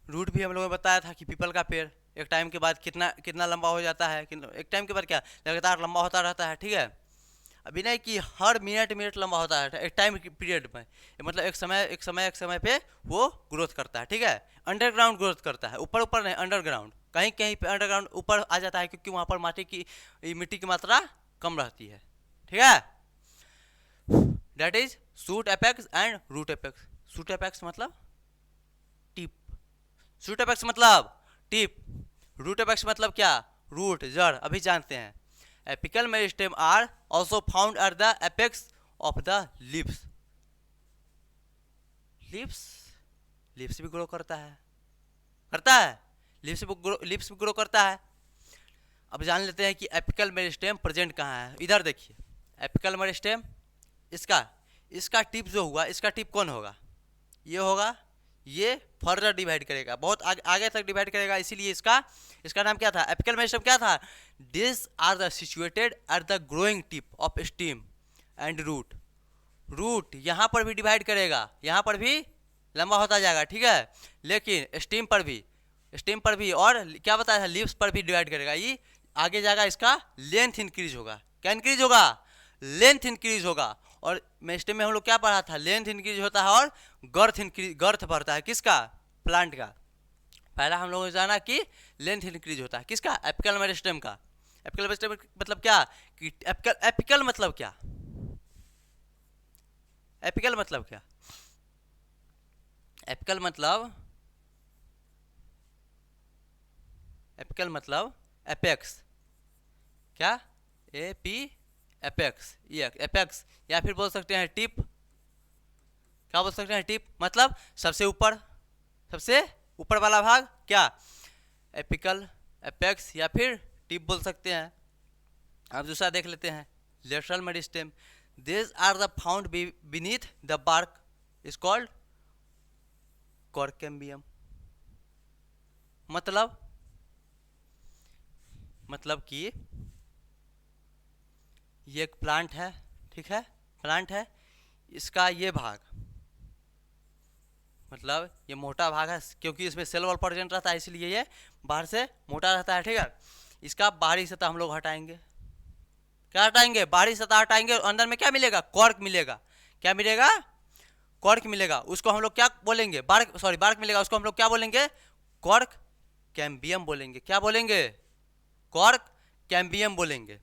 रूट भी हम लोगों ने बताया था कि पीपल का पेड़ एक टाइम के बाद कितना कितना लंबा हो जाता है, एक टाइम के बाद क्या लगातार लंबा होता रहता है। ठीक है, अभी नहीं कि हर मिनट लंबा होता है, एक टाइम पीरियड में, मतलब एक समय पे वो ग्रोथ करता है। ठीक है, अंडरग्राउंड ग्रोथ करता है, ऊपर ऊपर नहीं, अंडरग्राउंड। कहीं कहीं पे अंडरग्राउंड ऊपर आ जाता है क्योंकि वहाँ पर मिट्टी की मात्रा कम रहती है। ठीक है, that is shoot apex and root apex. Shoot apex मतलब टिप, शूट एपेक्स मतलब टिप, रूट एपेक्स मतलब क्या? रूट, जड़। अभी जानते हैं। Apical meristem are also found at the apex of the leaves. Leaves भी ग्रो करता है, लीव्स भी ग्रो करता है। अब जान लेते हैं कि एपिकल मेरिस्टेम प्रेजेंट कहाँ है। इधर देखिए, एपिकल मेरिस्टेम, इसका टिप जो हुआ, इसका टिप कौन होगा? ये होगा। ये फर्दर डिवाइड करेगा, बहुत आगे तक डिवाइड करेगा, इसीलिए इसका नाम क्या था? Apical meristem. क्या था? This are the situated at the growing tip of stem and root. Root यहाँ पर भी डिवाइड करेगा, यहाँ पर भी लंबा होता जाएगा। ठीक है, लेकिन स्टेम पर भी और क्या बताया था, लीव्स पर भी डिवाइड करेगा। ये आगे जाएगा, इसका लेंथ इंक्रीज होगा। क्या इंक्रीज होगा? लेंथ इंक्रीज होगा। और मेरिस्टेम में हम लोग क्या पढ़ा था? लेंथ इंक्रीज होता है और गर्थ बढ़ता है। किसका? प्लांट का। पहला हम लोगों ने जाना कि लेंथ इंक्रीज होता है। किसका? एपिकल मेरिस्टेम का। एपिकल मेरिस्टेम मतलब क्या कि एपिकल मतलब क्या? एपिकल मतलब क्या? एपिकल मतलब एपेक्स। क्या? एपेक्स, एपेक्स, या फिर बोल सकते हैं टिप। क्या बोल सकते हैं? टिप मतलब सबसे ऊपर वाला भाग। क्या? एपिकल, एपेक्स या फिर टिप बोल सकते हैं। अब दूसरा देख लेते हैं, lateral meristem. This are the found beneath the bark, is called cork cambium. मतलब कि ये एक प्लांट है। ठीक है, प्लांट है, इसका ये भाग, मतलब ये मोटा भाग है क्योंकि इसमें सेल वॉल प्रेजेंट रहता है, इसलिए ये बाहर से मोटा रहता है। ठीक है, इसका बाहरी सतह हम लोग हटाएंगे। क्या हटाएंगे? बाहरी सतह हटाएंगे और अंदर में क्या मिलेगा? कॉर्क मिलेगा। क्या मिलेगा? कॉर्क मिलेगा। उसको हम लोग क्या बोलेंगे? बार्क मिलेगा, उसको हम लोग क्या बोलेंगे? कॉर्क कैम्बियम बोलेंगे। क्या बोलेंगे? कॉर्क कैम्बियम बोलेंगे।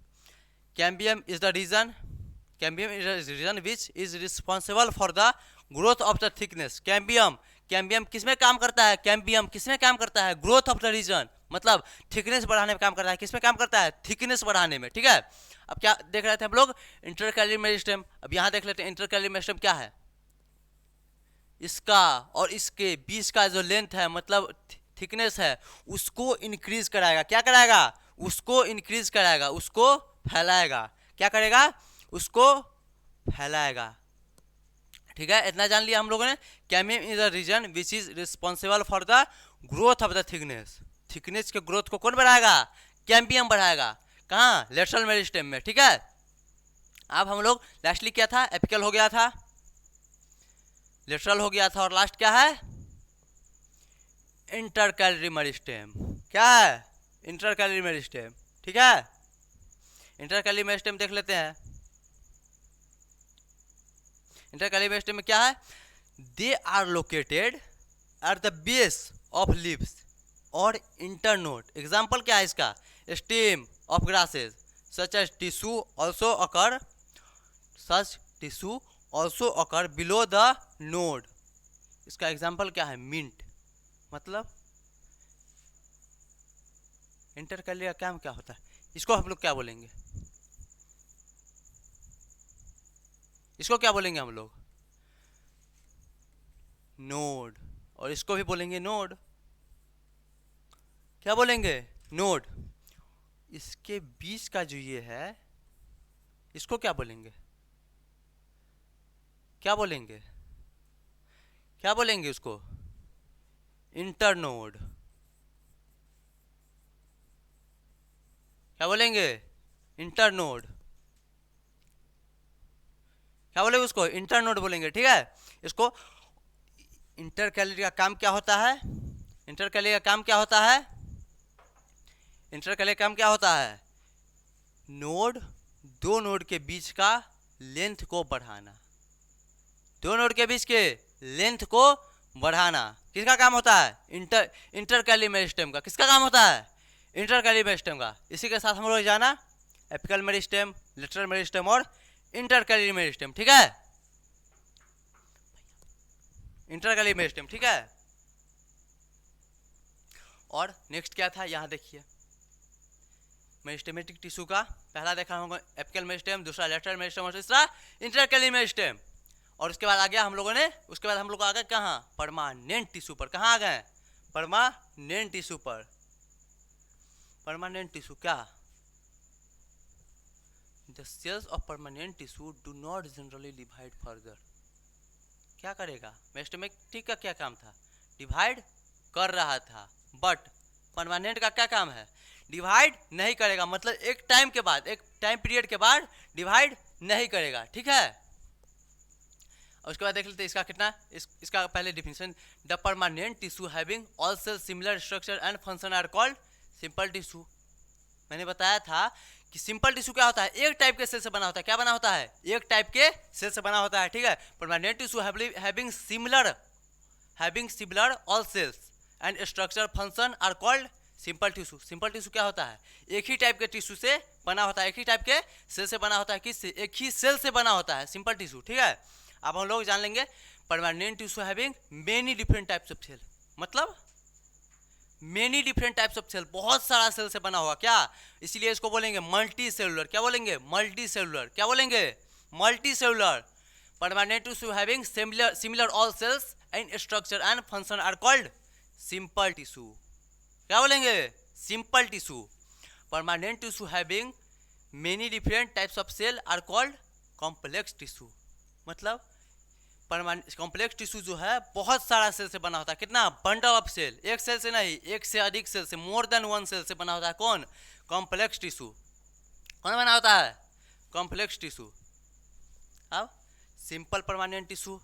Cambium is the region which is responsible for the growth of the thickness. Cambium किसमें काम करता है? कैम्बियम किसमें काम करता है? ग्रोथ ऑफ द रीजन, मतलब थिकनेस बढ़ाने में काम करता है। किसमें काम करता है? थिकनेस बढ़ाने में। ठीक है, अब क्या देख रहे थे हम लोग? Intercalary meristem. अब यहाँ देख लेते हैं इंटरकैलरी मेरिस्टेम क्या है। इसका और इसके बीच का जो लेंथ है, मतलब थिकनेस है, उसको इंक्रीज कराएगा। क्या कराएगा? उसको इंक्रीज कराएगा, उसको फैलाएगा। क्या करेगा? उसको फैलाएगा। ठीक है, इतना जान लिया हम लोगों ने। Cambium is the region which is responsible for the growth of the thickness. Thickness के ग्रोथ को कौन बढ़ाएगा? कैम्बियम बढ़ाएगा। कहाँ? लेटरल मेरिस्टेम में। ठीक है, अब हम लोग लास्टली क्या था? एपिकल हो गया था, लेटरल हो गया था, और लास्ट क्या है? Intercalary meristem. क्या है? Intercalary meristem. ठीक है, इंटरकैलरी मेरिस्टेम देख लेते हैं। इंटरकैलरी मेरिस्टेम में क्या है? They are located at the base of leaves और इंटरनोड। एग्जाम्पल क्या है इसका? Stem of grasses such as tissue also occur below the node. इसका एग्जाम्पल क्या है? मिंट। मतलब इंटरकैलरी का काम क्या होता है? इसको हम लोग क्या बोलेंगे? इसको क्या बोलेंगे हम लोग? नोड। और इसको भी बोलेंगे नोड। क्या बोलेंगे, नोड। इसके बीच का जो ये है इसको क्या बोलेंगे, क्या बोलेंगे, क्या बोलेंगे उसको, इंटरनोड। क्या बोलेंगे, इंटरनोड। क्या बोलेंगे उसको, इंटरनोड बोलेंगे। ठीक है, इसको इंटरकैलरी का काम क्या होता है, इंटरकैलरी का काम क्या होता है, इंटरकैलरी का काम क्या होता है, नोड, दो नोड के बीच का लेंथ को बढ़ाना, दो नोड के बीच के लेंथ को बढ़ाना किसका काम होता है, इंटरकैलरी मेरिस्टेम का। किसका काम होता है, इंटरकैलरी मेरिस्टेम का। इसी के साथ हम लोग जाना एपिकल मेरिस्टेम, लेटरल मेरिस्टेम और इंटरकैलरी मेरिस्टेम। ठीक है, इंटरकैलरी मेरिस्टेम। ठीक है, और नेक्स्ट क्या था, यहाँ देखिए मेरिस्टेमेटिक टिश्यू का पहला देखा हम लोगों एपिकल मेरिस्टेम, दूसरा लेटरल मेरिस्टेम और तीसरा इंटरकैलरी मेरिस्टेम। और उसके बाद आ गया हम लोगों ने, उसके बाद हम लोग आ गए कहाँ, परमानेंट टिश्यू पर। कहाँ आ गए, परमानेंट टिश्यू पर। परमानेंट टिश्यू क्या, the cells of permanent tissue do not generally divide further. क्या करेगा, मेरिस्टेमेटिक का क्या काम था, डिवाइड कर रहा था, बट परमानेंट का क्या काम है, डिवाइड नहीं करेगा। मतलब एक टाइम के बाद, एक टाइम पीरियड के बाद डिवाइड नहीं करेगा। ठीक है, और उसके बाद देख लेते हैं इसका कितना, इसका पहले definition, the permanent tissue having all cell similar structure and function are called simple tissue. मैंने बताया था कि सिंपल टिश्यू क्या होता है, एक टाइप के सेल से बना होता है। क्या बना होता है, एक टाइप के सेल से बना होता है। ठीक है, permanent tissue having similar all cells and structure function are called simple tissue. Simple tissue क्या होता है, एक ही टाइप के टिश्यू से बना होता है, एक ही टाइप के सेल से बना होता है। किससे, एक ही सेल से बना होता है सिंपल टिश्यू। ठीक है, अब हम लोग जान लेंगे permanent tissue having many different types of cell. मतलब many different types of cell, बहुत सारा सेल से बना होगा। क्या, इसीलिए इसको बोलेंगे मल्टी सेलुलर। क्या बोलेंगे, मल्टी सेलुलर। क्या बोलेंगे, multi cellular. Permanent tissue having similar all cells and structure and function are called simple tissue. क्या बोलेंगे, simple tissue. Permanent tissue having many different types of cell are called complex tissue. मतलब complex tissue जो है बहुत सारा cell से बना होता है। कितना, बंडल ऑफ सेल, एक सेल से नहीं, एक से अधिक सेल से, मोर देन वन सेल से बना होता है। कौन, कॉम्प्लेक्स टिश्यू। कौन बना होता है, कॉम्प्लेक्स टिश्यू। अब simple permanent tissue,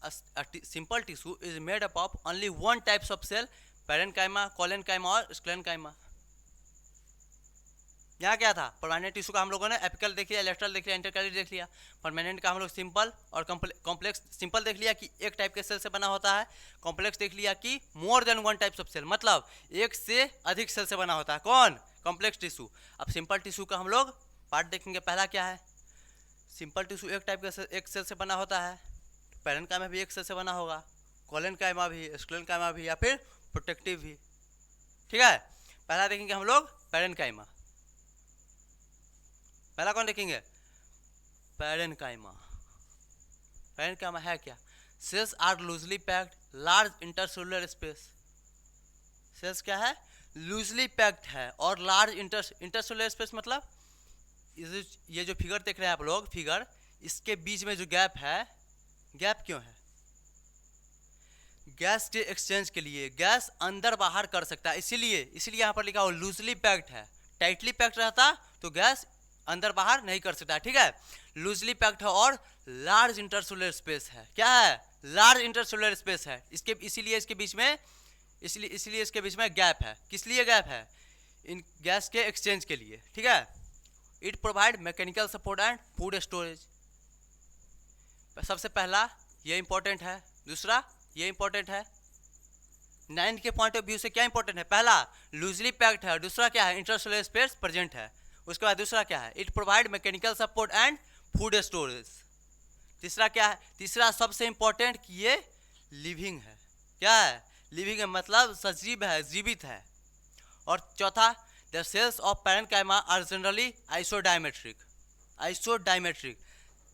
simple tissue is made up of only one types of cell, parenchyma, collenchyma और स्क्लेरेन्काइमा। यहाँ क्या था, परमानेंट टिश्यू का हम लोगों ने एपिकल देख लिया, लेटरल देख लिया, इंटरकैलरी देख लिया। परमानेंट का हम लोग सिंपल और कॉम्प्लेक्स, सिंपल देख लिया कि एक टाइप के सेल से बना होता है, कॉम्प्लेक्स देख लिया कि more than one types of cell, मतलब एक से अधिक सेल से बना होता है। कौन, कॉम्प्लेक्स टिश्यू। अब सिंपल टिश्यू का हम लोग पार्ट देखेंगे। पहला क्या है, सिंपल टिश्यू एक टाइप का एक सेल से बना होता है, पैरेन्काइमा भी एक सेल से बना होगा, कोलेनकाइमा भी, स्क्लेरेन्काइमा भी, या फिर प्रोटेक्टिव भी। ठीक है, पहला देखेंगे हम लोग पैरेन्काइमा। पहला कौन देखेंगे, पैरेन्काइमा। पैरेन्काइमा है क्या, cells are loosely packed large intercellular space. Cells क्या है, लूजली पैक्ड है और लार्ज इंटरसेलुलर स्पेस। मतलब ये जो फिगर देख रहे हैं आप लोग, फिगर, इसके बीच में जो गैप है, गैप क्यों है, गैस के एक्सचेंज के लिए, गैस अंदर बाहर कर सकता है, इसीलिए यहाँ पर लिखा हो लूजली पैक्ड है। टाइटली पैक्ड रहता तो गैस अंदर बाहर नहीं कर सकता। ठीक है, लूजली पैक्ड है और लार्ज इंटरसेलुलर स्पेस है। क्या है, लार्ज इंटरसेलुलर स्पेस है। इसीलिए इसके बीच में, इसलिए इसके बीच में गैप है। किस लिए गैप है, इन गैस के एक्सचेंज के लिए। ठीक है, it provide mechanical support and food storage. सबसे पहला ये इंपॉर्टेंट है, दूसरा ये इंपॉर्टेंट है। 9th के पॉइंट ऑफ व्यू से क्या इंपॉर्टेंट है, पहला लूजली पैक्ड है और दूसरा क्या है, इंटरसेलुलर स्पेस प्रेजेंट है। उसके बाद दूसरा क्या है, it provide mechanical support and food storage. तीसरा क्या है, तीसरा सबसे इंपॉर्टेंट कि ये लिविंग है। क्या है, लिविंग है, मतलब सजीव है, जीवित है। और चौथा, the cells of parenchyma are generally isodiametric. Isodiametric,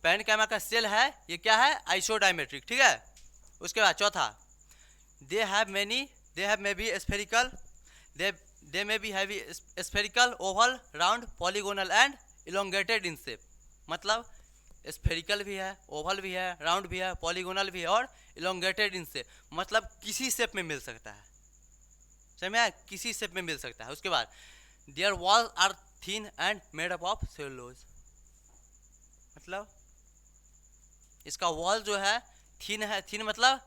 parenchyma का सेल है ये क्या है, आइसोडायमेट्रिक। ठीक है, उसके बाद चौथा, they have maybe spherical, they may be heavy, spherical, oval, round, polygonal and elongated in shape. मतलब स्फेरिकल भी है, ओवल भी है, राउंड भी है, पॉलीगोनल भी है और इलोंगेटेड इन शेप, मतलब किसी शेप में मिल सकता है। समझ में आया? किसी शेप में मिल सकता है। उसके बाद their walls are thin and made up of cellulose, मतलब इसका वॉल जो है थिन है। थिन मतलब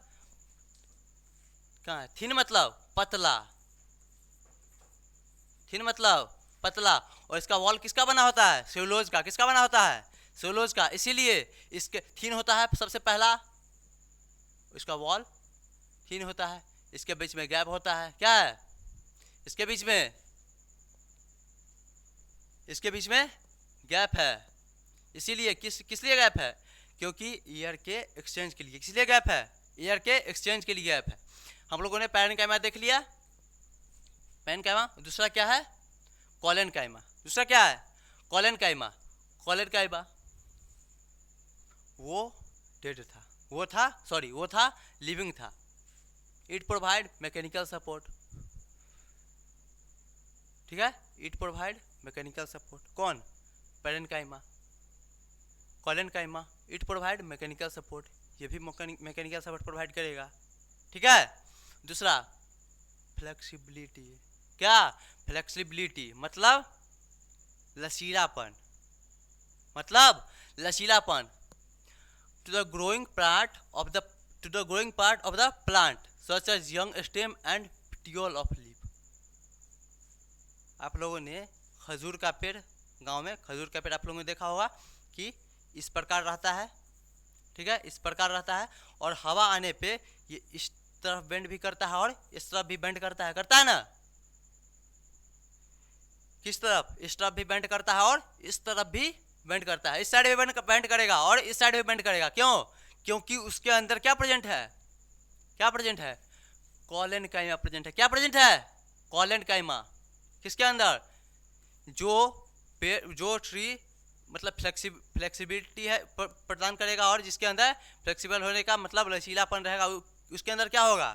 कहाँ है? थिन मतलब पतला, थिन मतलब पतला। और इसका वॉल किसका बना होता है? सेलुलोज का। किसका बना होता है? सेलुलोज का। इसीलिए इसके थिन होता है सबसे पहला, इसका वॉल थिन होता है, इसके बीच में गैप होता है। क्या है इसके बीच में? इसके बीच में गैप है। इसीलिए किस लिए गैप है? क्योंकि एयर के एक्सचेंज के लिए। किस लिए गैप है? एयर के एक्सचेंज के लिए गैप है। हम लोगों ने पैरेन्काइमा देख लिया, पैरेन्काइमा। दूसरा क्या है? कोलेनकाइमा। दूसरा क्या है? कोलेनकाइमा। कोलेनकाइमा वो डेड था, वो था लिविंग था। इट प्रोवाइड मैकेनिकल सपोर्ट, ठीक है, इट प्रोवाइड मैकेनिकल सपोर्ट। कौन? Parenchyma. Collenchyma it provide mechanical support, ये भी मैकेनिकल सपोर्ट प्रोवाइड करेगा, ठीक है। दूसरा फ्लेक्सिबिलिटी। क्या? फ्लेक्सिबिलिटी मतलब लचीलापन, मतलब लचीलापन। To the growing part of the plant such as young stem and petiole of leaf. आप लोगों ने खजूर का पेड़, गांव में खजूर का पेड़ आप लोगों ने देखा होगा कि इस प्रकार रहता है, ठीक है, इस प्रकार रहता है। और हवा आने पे ये इस तरफ बेंड भी करता है और इस तरफ भी बेंड करता है ना? किस तरफ? इस तरफ भी बेंड करता है और इस तरफ भी बेंड करता है। इस साइड भी बेंड करेगा और इस साइड भी बेंड करेगा। क्यों? क्योंकि उसके अंदर क्या प्रेजेंट है? क्या प्रेजेंट है? कोलेनकाइमा प्रेजेंट है। क्या प्रेजेंट है? कोलेनकाइमा। किसके अंदर? जो ट्री मतलब फ्लेक्सिबिलिटी है प्रदान करेगा और जिसके अंदर फ्लेक्सिबल होने का मतलब लचीलापन रहेगा, उसके अंदर क्या होगा?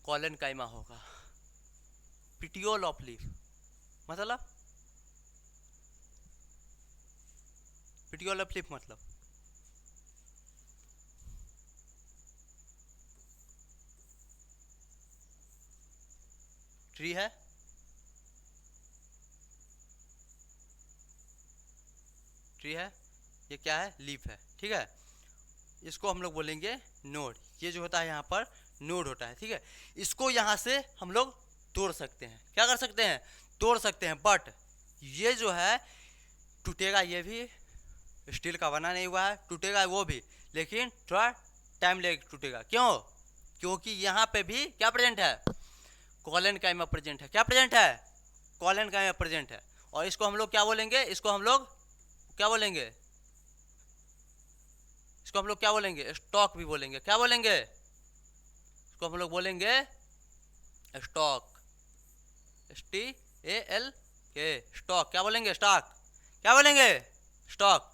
कोलेनकाइमा होगा। पेटियोल ऑफ लीफ मतलब पेटियोल ऑफ लीफ मतलब ट्री है, ट्री है, ये क्या है? लीफ है, ठीक है। इसको हम लोग बोलेंगे नोड। ये जो होता है यहाँ पर नोड होता है, ठीक है। इसको यहाँ से हम लोग तोड़ सकते हैं। क्या कर सकते हैं? तोड़ सकते हैं। बट ये जो है टूटेगा, ये भी स्टील का बना नहीं हुआ है, टूटेगा वो भी, लेकिन थोड़ा टाइम लेके टूटेगा। क्यों? क्योंकि यहाँ पे भी क्या प्रेजेंट है? कोलेनकाइमा प्रेजेंट है। क्या प्रेजेंट है? कोलेनकाइमा प्रेजेंट है। और इसको हम लोग क्या बोलेंगे? इसको हम लोग क्या बोलेंगे? इसको हम लोग क्या बोलेंगे? स्टॉक भी बोलेंगे। क्या बोलेंगे? इसको हम लोग बोलेंगे स्टॉक, STALK, स्टॉक। क्या बोलेंगे? स्टॉक। क्या बोलेंगे? स्टॉक।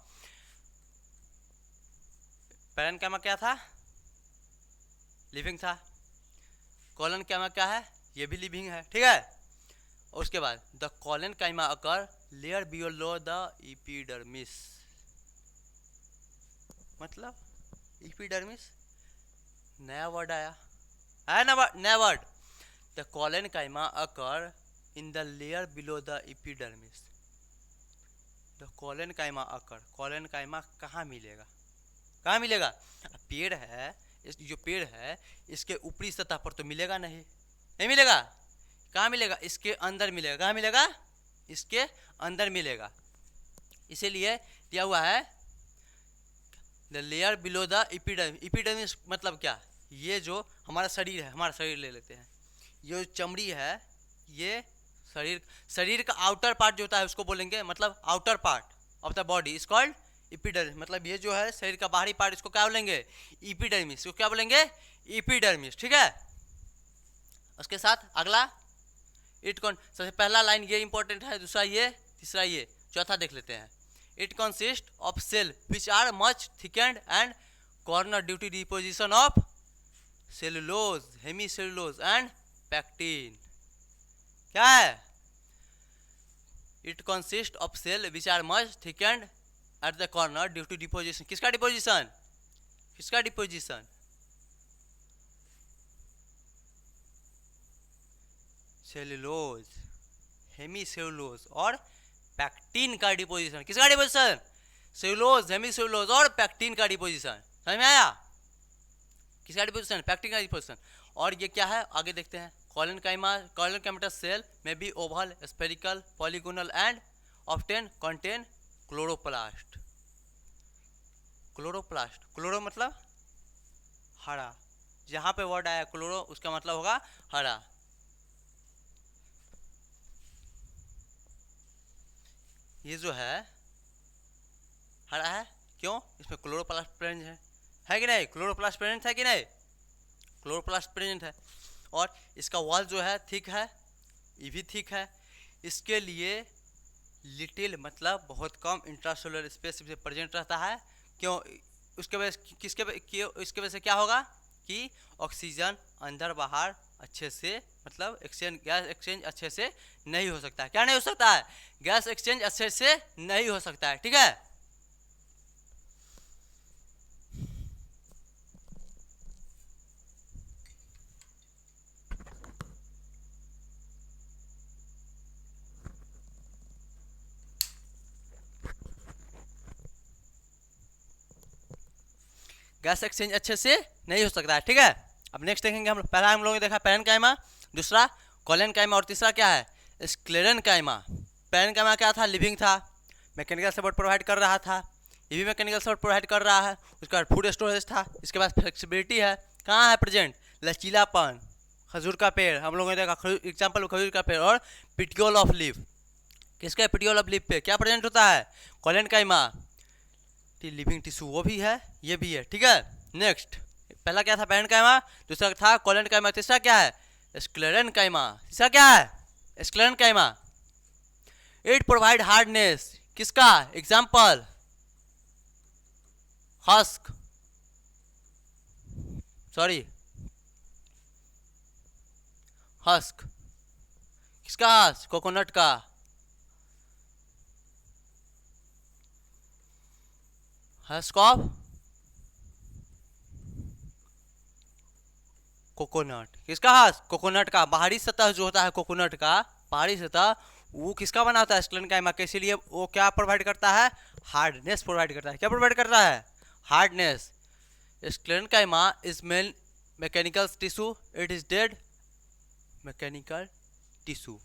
पैरेन्काइमा क्या था? लिविंग था। कोलेनकाइमा क्या है? ये भी लिविंग है, ठीक है। और उसके बाद the collenchyma occur layer below the epidermis, मतलब एपिडर्मिस नया वर्ड आया है ना, नया word. The collenchyma occur in the layer below the epidermis. The collenchyma occur, collenchyma कहाँ मिलेगा? कहाँ मिलेगा? पेड़ है, इस जो पेड़ है इसके ऊपरी सतह पर तो मिलेगा नहीं, नहीं मिलेगा। कहाँ मिलेगा? इसके अंदर मिलेगा। कहाँ मिलेगा? इसके अंदर मिलेगा। इसीलिए दिया हुआ है the layer below the epidermis. Epidermis मतलब क्या? ये जो हमारा शरीर है, हमारा शरीर ले लेते हैं, ये चमड़ी है, ये शरीर का आउटर पार्ट जो होता है उसको बोलेंगे, मतलब outer part of the body is called epidermis. मतलब ये जो है शरीर का बाहरी पार्ट, इसको क्या बोलेंगे? एपिडर्मिस। इसको क्या बोलेंगे? एपिडर्मिस, ठीक है। उसके साथ अगला इट कौन, सबसे पहला लाइन ये इंपॉर्टेंट है, दूसरा ये, तीसरा ये, चौथा देख लेते हैं। It consist of cell which are much thickened and corner due to deposition of cellulose, hemi cellulose and pectin. क्या है? It consist of cell which are much thickened at the corner due to deposition. किसका deposition? किसका deposition? Cellulose, hemi cellulose और pectin का deposition. किसका deposition? Cellulose, hemi cellulose और pectin का deposition. समझ में आया? किसका डिपोजिशन? पैक्टिन का डिपोजिशन। और ये क्या है आगे देखते हैं। कॉलन cell may be oval, spherical, polygonal and often contain chloroplast. Chloroplast, chloro मतलब हरा, जहां पे वर्ड आया क्लोरो उसका मतलब होगा हरा। ये जो है हरा है, क्यों? इसमें क्लोरोप्लास्ट प्रेजेंट है कि नहीं? क्लोरोप्लास्ट प्रेजेंट है कि नहीं? क्लोरोप्लास्ट प्रेजेंट है। और इसका वॉल जो है थिक है, ये भी थिक है। इसके लिए लिटिल मतलब बहुत कम इंट्रासेलुलर स्पेस प्रेजेंट रहता है। क्यों? उसके वजह इसके वजह से क्या होगा कि ऑक्सीजन अंदर बाहर अच्छे से मतलब गैस एक्सचेंज अच्छे से नहीं हो सकता है। क्या नहीं हो सकता है? गैस एक्सचेंज अच्छे से नहीं हो सकता है। ठीक है। गैस एक्सचेंज अच्छे से नहीं हो सकता है। ठीक है। अब नेक्स्ट देखेंगे हम। पहला हम लोगों ने देखा पैरेन्काइमा, दूसरा कोलेनकाइमा और तीसरा क्या है? स्क्लेरेनकाइमा। पैरेन्काइमा क्या था? लिविंग था, मैकेनिकल सपोर्ट प्रोवाइड कर रहा था। ये भी मैकेनिकल सपोर्ट प्रोवाइड कर रहा है। उसके बाद फूड स्टोरेज था, इसके बाद फ्लेक्सिबिलिटी है। कहाँ है प्रेजेंट? लचीलापन। खजूर का पेड़ हम लोगों ने देखा, एग्जाम्पल खजूर का पेड़। और पिटियोल ऑफ लीफ, किसका? पिटियोल ऑफ लीफ पे क्या प्रेजेंट होता है? कोलेनकाइमा। लिविंग टिश्यू वो भी है, ये भी है। ठीक है। नेक्स्ट, पहला क्या था? पैरेन्काइमा, दूसरा था कोलेनकाइमा, तीसरा क्या है? स्क्लेरेनकाइमा। तीसरा क्या है? स्क्लेरेनकाइमा। इट प्रोवाइड हार्डनेस, किसका? Example husk, sorry husk. किसका हस्क? कोकोनट का। Husk of coconut. किसका हस्क? कोकोनट का। बाहरी सतह जो होता है कोकोनट का, बाहरी सतह, वो किसका बना होता है? स्क्लेरेनकाइमा का। इसीलिए वो क्या प्रोवाइड करता है? हार्डनेस प्रोवाइड करता है। क्या प्रोवाइड करता है? Hardness. Sclerenchyma is main mechanical tissue, it is dead mechanical tissue.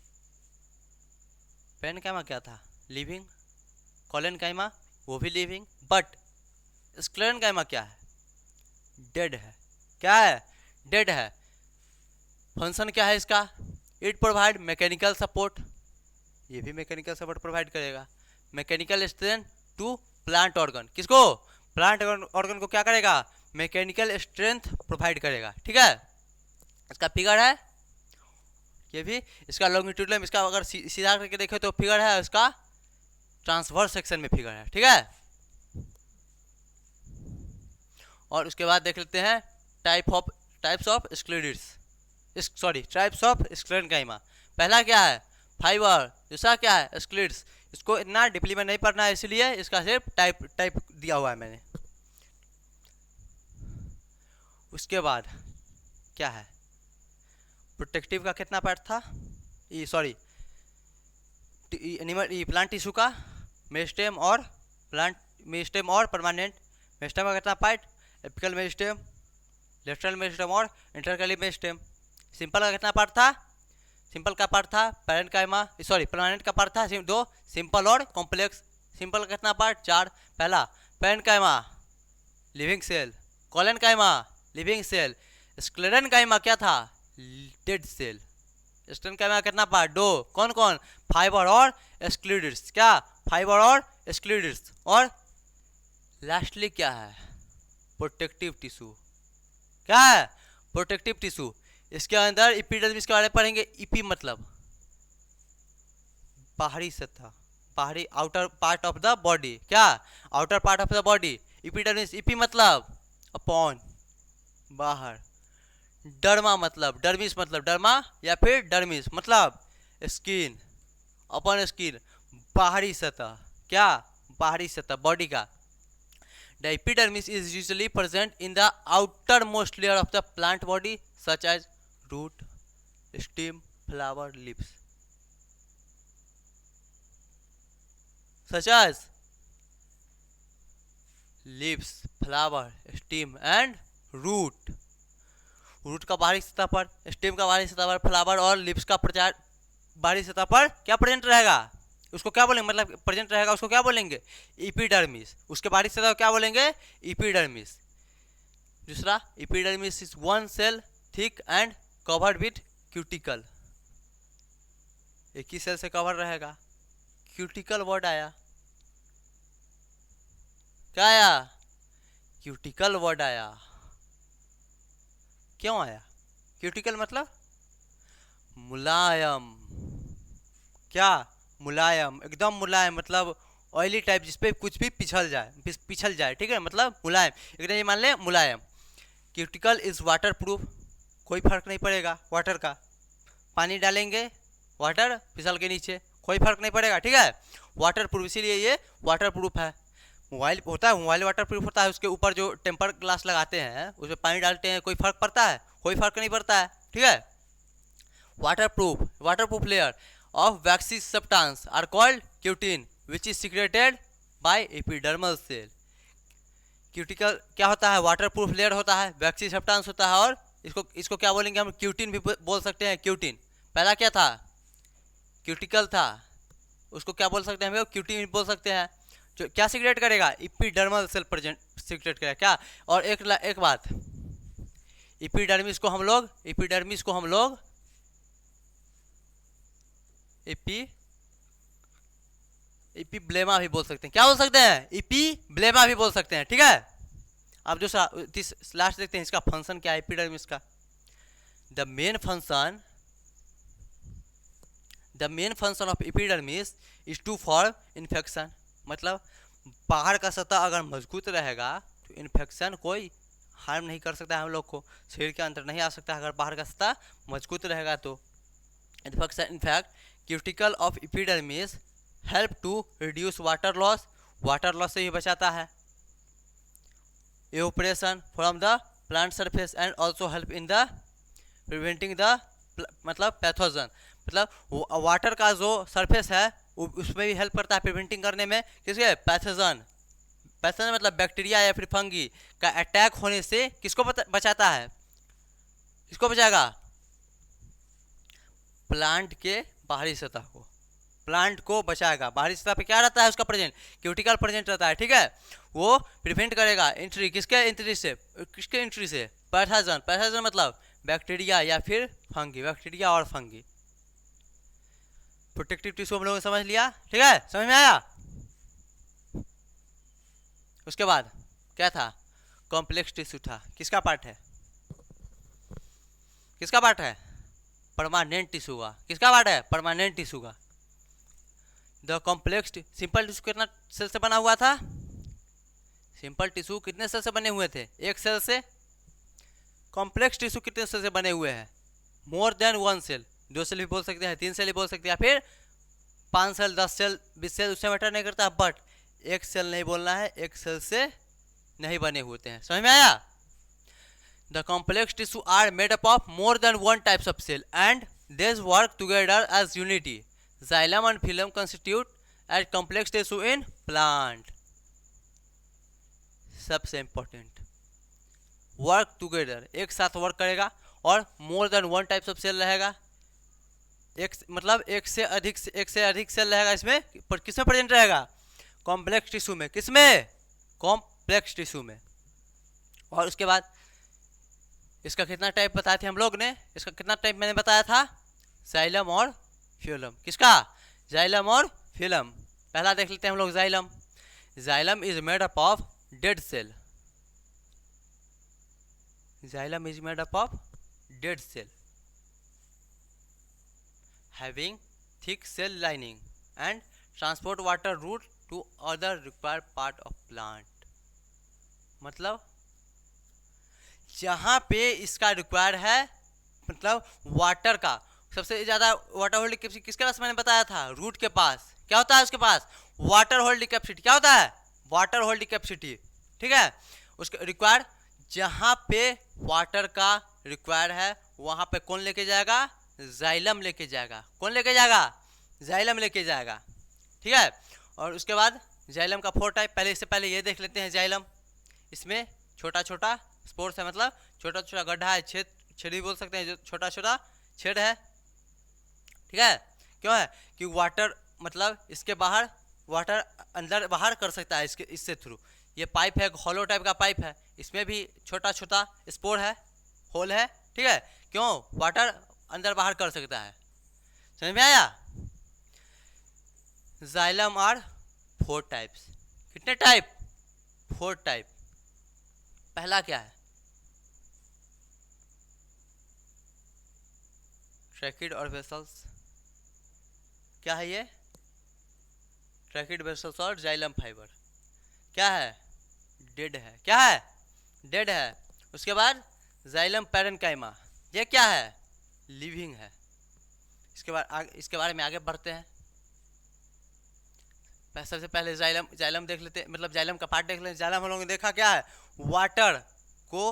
Parenchyma क्या था? लिविंग। कोलेनकाइमा वो भी लिविंग, बट स्क्लेरेनकाइमा क्या है? डेड है। क्या है? डेड है। फंक्शन क्या है इसका? इट प्रोवाइड मैकेनिकल सपोर्ट, ये भी मैकेनिकल सपोर्ट प्रोवाइड करेगा। Mechanical strength to plant organ, किसको? प्लांट ऑर्गन को क्या करेगा? मैकेनिकल स्ट्रेंथ प्रोवाइड करेगा। ठीक है। इसका फिगर है ये भी, इसका लॉन्गिट्यूडल, इसका अगर सीधा करके देखें तो फिगर है, इसका ट्रांसवर्स सेक्शन में फिगर है। ठीक है। और उसके बाद देख लेते हैं टाइप्स ऑफ स्क्लेरेनकाइमा। पहला क्या है? फाइबर। दूसरा क्या है? स्क्लिड्स। इसको इतना डीपली में नहीं पढ़ना है, इसलिए इसका सिर्फ टाइप दिया हुआ है मैंने। उसके बाद क्या है? प्रोटेक्टिव का कितना पार्ट था? सॉरी, एनिमल प्लांट टिश्यू का मेरिस्टेम और परमानेंट मेरिस्टेम का कितना part? Apical meristem, lateral meristem और इंटरकली मेरिस्टेम। सिंपल का कितना पार्ट था? सिंपल का पार्ट था परमानेंट का पार्ट था 2, सिंपल और कॉम्प्लेक्स। सिंपल का कितना पार्ट? 4। पहला parenchyma living cell, collenchyma living cell, sclerenchyma क्या था? Dead cell. स्क्लेरेनकाइमा कितना पार्ट? 2। कौन कौन? फाइबर और स्क्लिड्स। क्या? फाइबर और स्क्लिड्स। और लास्टली क्या है? Protective tissue. क्या है? Protective tissue. इसके अंदर एपिडर्मिस के बारे में पढ़ेंगे। ईपी मतलब बाहरी सतह, बाहरी outer part of the body. क्या? Outer part of the body. Epidermis, epi मतलब अपॉन, बाहर। डर्मा मतलब डर्मिस मतलब डर्मा या फिर डर्मिस मतलब स्किन, अपन स्किन, बाहरी सतह, क्या, बाहरी सतह बॉडी का। The epidermis is usually present in the outermost layer of the plant body such as root, stem, flower, leaves. Such as leaves, flower, stem and root. Root का बाहरी सतह पर, स्टेम का बाहरी सतह पर, फ्लावर और लिप्स का प्रचार बाहरी सतह पर क्या प्रेजेंट रहेगा, उसको क्या बोलेंगे, मतलब प्रेजेंट रहेगा उसको क्या बोलेंगे, एपिडर्मिस। उसके बाहरी सतह क्या बोलेंगे, एपिडर्मिस। दूसरा, epidermis is one cell thick and covered with cuticle, एक ही सेल से कवर रहेगा। क्यूटिकल वर्ड आया, क्या आया, क्यूटिकल वर्ड आया। क्यों आया, क्यूटिकल मतलब मुलायम, क्या, मुलायम, एकदम मुलायम, मतलब ऑयली टाइप जिसपे कुछ भी पिछल जाए, ठीक है, मतलब मुलायम, एकदम ये मान ले मुलायम। क्यूटिकल इज वाटर प्रूफ, कोई फर्क नहीं पड़ेगा वाटर का, पानी डालेंगे वाटर फिसल के नीचे, कोई फर्क नहीं पड़ेगा, ठीक है, वाटर प्रूफ, इसीलिए ये वाटर प्रूफ है। मोबाइल होता है, मोबाइल वाटर प्रूफ होता है, उसके ऊपर जो टेम्पर ग्लास लगाते हैं उसमें पानी डालते हैं, कोई फर्क पड़ता है, कोई फर्क नहीं पड़ता है, ठीक है। Water proof layer of waxy substance are called cutin which is secreted by epidermal cell। Cuticle क्या होता है, वाटर प्रूफ लेयर होता है, वैक्सी सब्सटेंस होता है, और इसको क्या बोलेंगे हम, क्यूटिन भी बोल सकते हैं। क्यूटिन पहला क्या था, क्यूटिकल था, उसको क्या बोल सकते हैं हम, क्यूटिन भी बोल सकते हैं। जो क्या सिक्रेट करेगा, एपिडर्मल सेल प्रेजेंट सिक्रेट करेगा, क्या। और एक बात, एपिडर्मिस को हम लोग एपीब्लेमा भी बोल सकते हैं, क्या बोल सकते हैं, एपीब्लेमा भी बोल सकते हैं, ठीक है। अब जो लास्ट देखते हैं, इसका फंक्शन क्या है एपिडर्मिस का। The main function of epidermis is to for infection, मतलब बाहर का सतह अगर मजबूत रहेगा तो इन्फेक्शन कोई हार्म नहीं कर सकता है हम लोग को, शरीर के अंदर नहीं आ सकता अगर बाहर का सतह मजबूत रहेगा तो। Infection, in fact cuticle of epidermis help to reduce water loss से भी बचाता है। Evaporation from the plant surface and also help in the preventing the मतलब पैथोजन, मतलब वाटर का जो सरफेस है उसमें भी हेल्प करता है प्रिवेंटिंग करने में, किसके, पैथोजन मतलब बैक्टीरिया या फिर फंगी का अटैक होने से किसको बचाता है, किसको बचाएगा, प्लांट के बाहरी सतह को, प्लांट को बचाएगा। बाहरी सतह पे क्या रहता है उसका प्रेजेंट, क्यूटिकल प्रेजेंट रहता है, ठीक है। वो प्रिवेंट करेगा एंट्री, किसके एंट्री से, पैथोजन मतलब बैक्टीरिया या फिर फंगी, बैक्टीरिया और फंगी। प्रोटेक्टिव टिश्यू हम लोगों ने समझ लिया, ठीक है, समझ में आया। उसके बाद क्या था, कॉम्प्लेक्स टिश्यू था, किसका पार्ट है, परमानेंट टिश्यू का, किसका पार्ट है, परमानेंट टिश्यू का। द कॉम्प्लेक्स सिंपल टिश्यू कितना सेल से बना हुआ था, सिंपल टिश्यू कितने सेल से बने हुए थे, एक सेल से। कॉम्प्लेक्स टिश्यू कितने सेल से बने हुए हैं, more than one cell, 2 cell भी बोल सकते हैं, 3 सेल भी बोल सकते हैं, फिर 5 सेल, 10 सेल, 20 सेल, उससे मैटर नहीं करता, बट एक सेल नहीं बोलना है, एक सेल से नहीं बने होते हैं, समझ में आया। The complex tissue are made up of more than one types of cell and they work together as unity. Xylem and phloem constitute as complex tissue in plant. सबसे important, work together, एक साथ work करेगा, और more than one types of cell रहेगा, मतलब एक से अधिक सेल रहेगा इसमें, पर किसमें प्रेजेंट रहेगा, कॉम्प्लेक्स टिश्यू में, किसमें, कॉम्प्लेक्स टिश्यू में। और उसके बाद इसका कितना टाइप बताए थे हम लोग ने, इसका कितना टाइप मैंने बताया था, जाइलम और फ्यूलम, किसका, जाइलम और फ्यूलम। पहला देख लेते हैं हम लोग xylem is made up of dead cell, xylem is made up of dead cell having thick cell lining and transport water root to other required part of plant, मतलब जहाँ पे इसका रिक्वायर है, मतलब वाटर का सबसे ज़्यादा वाटर होल्डिंग कैपेसिटी किसके पास मैंने बताया था, रूट के पास। क्या होता है उसके पास, वाटर होल्डिंग कैपेसिटी। क्या होता है, वाटर होल्डिंग कैपेसिटी, ठीक है। उसके रिक्वायर, जहाँ पे वाटर का रिक्वायर है वहाँ पे कौन लेके जाएगा, जाइलम लेके जाएगा। कौन लेके जाएगा, जाइलम लेके जाएगा, ठीक है। और उसके बाद जाइलम का 4 टाइप, पहले इससे पहले ये देख लेते हैं जाइलम। इसमें छोटा छोटा स्पोर्स है, मतलब छोटा छोटा गड्ढा है, छेद भी बोल सकते हैं, जो छोटा छोटा छेद है, ठीक है। क्यों है कि वाटर, मतलब इसके बाहर वाटर अंदर बाहर कर सकता है इससे थ्रू। ये पाइप है, हॉलो टाइप का पाइप है, इसमें भी छोटा छोटा स्पोर है, होल है, ठीक है। क्यों, वाटर अंदर बाहर कर सकता है। समझ में आया। Xylem are 4 types. कितने टाइप, 4 टाइप। पहला क्या है, ट्रैकिड और वेसल्स। क्या है ये, ट्रैकिड, वेसल्स और जाइलम फाइबर। क्या है, डेड है। क्या है, डेड है। उसके बाद जाइलम पैरेन्काइमा, ये क्या है, लिविंग है। इसके बारे में आगे बढ़ते हैं। सबसे पहले जाइलम देख लेते हैं, मतलब जाइलम का पार्ट देख लेते हैं। जाइलम हम लोगों ने देखा क्या है, वाटर को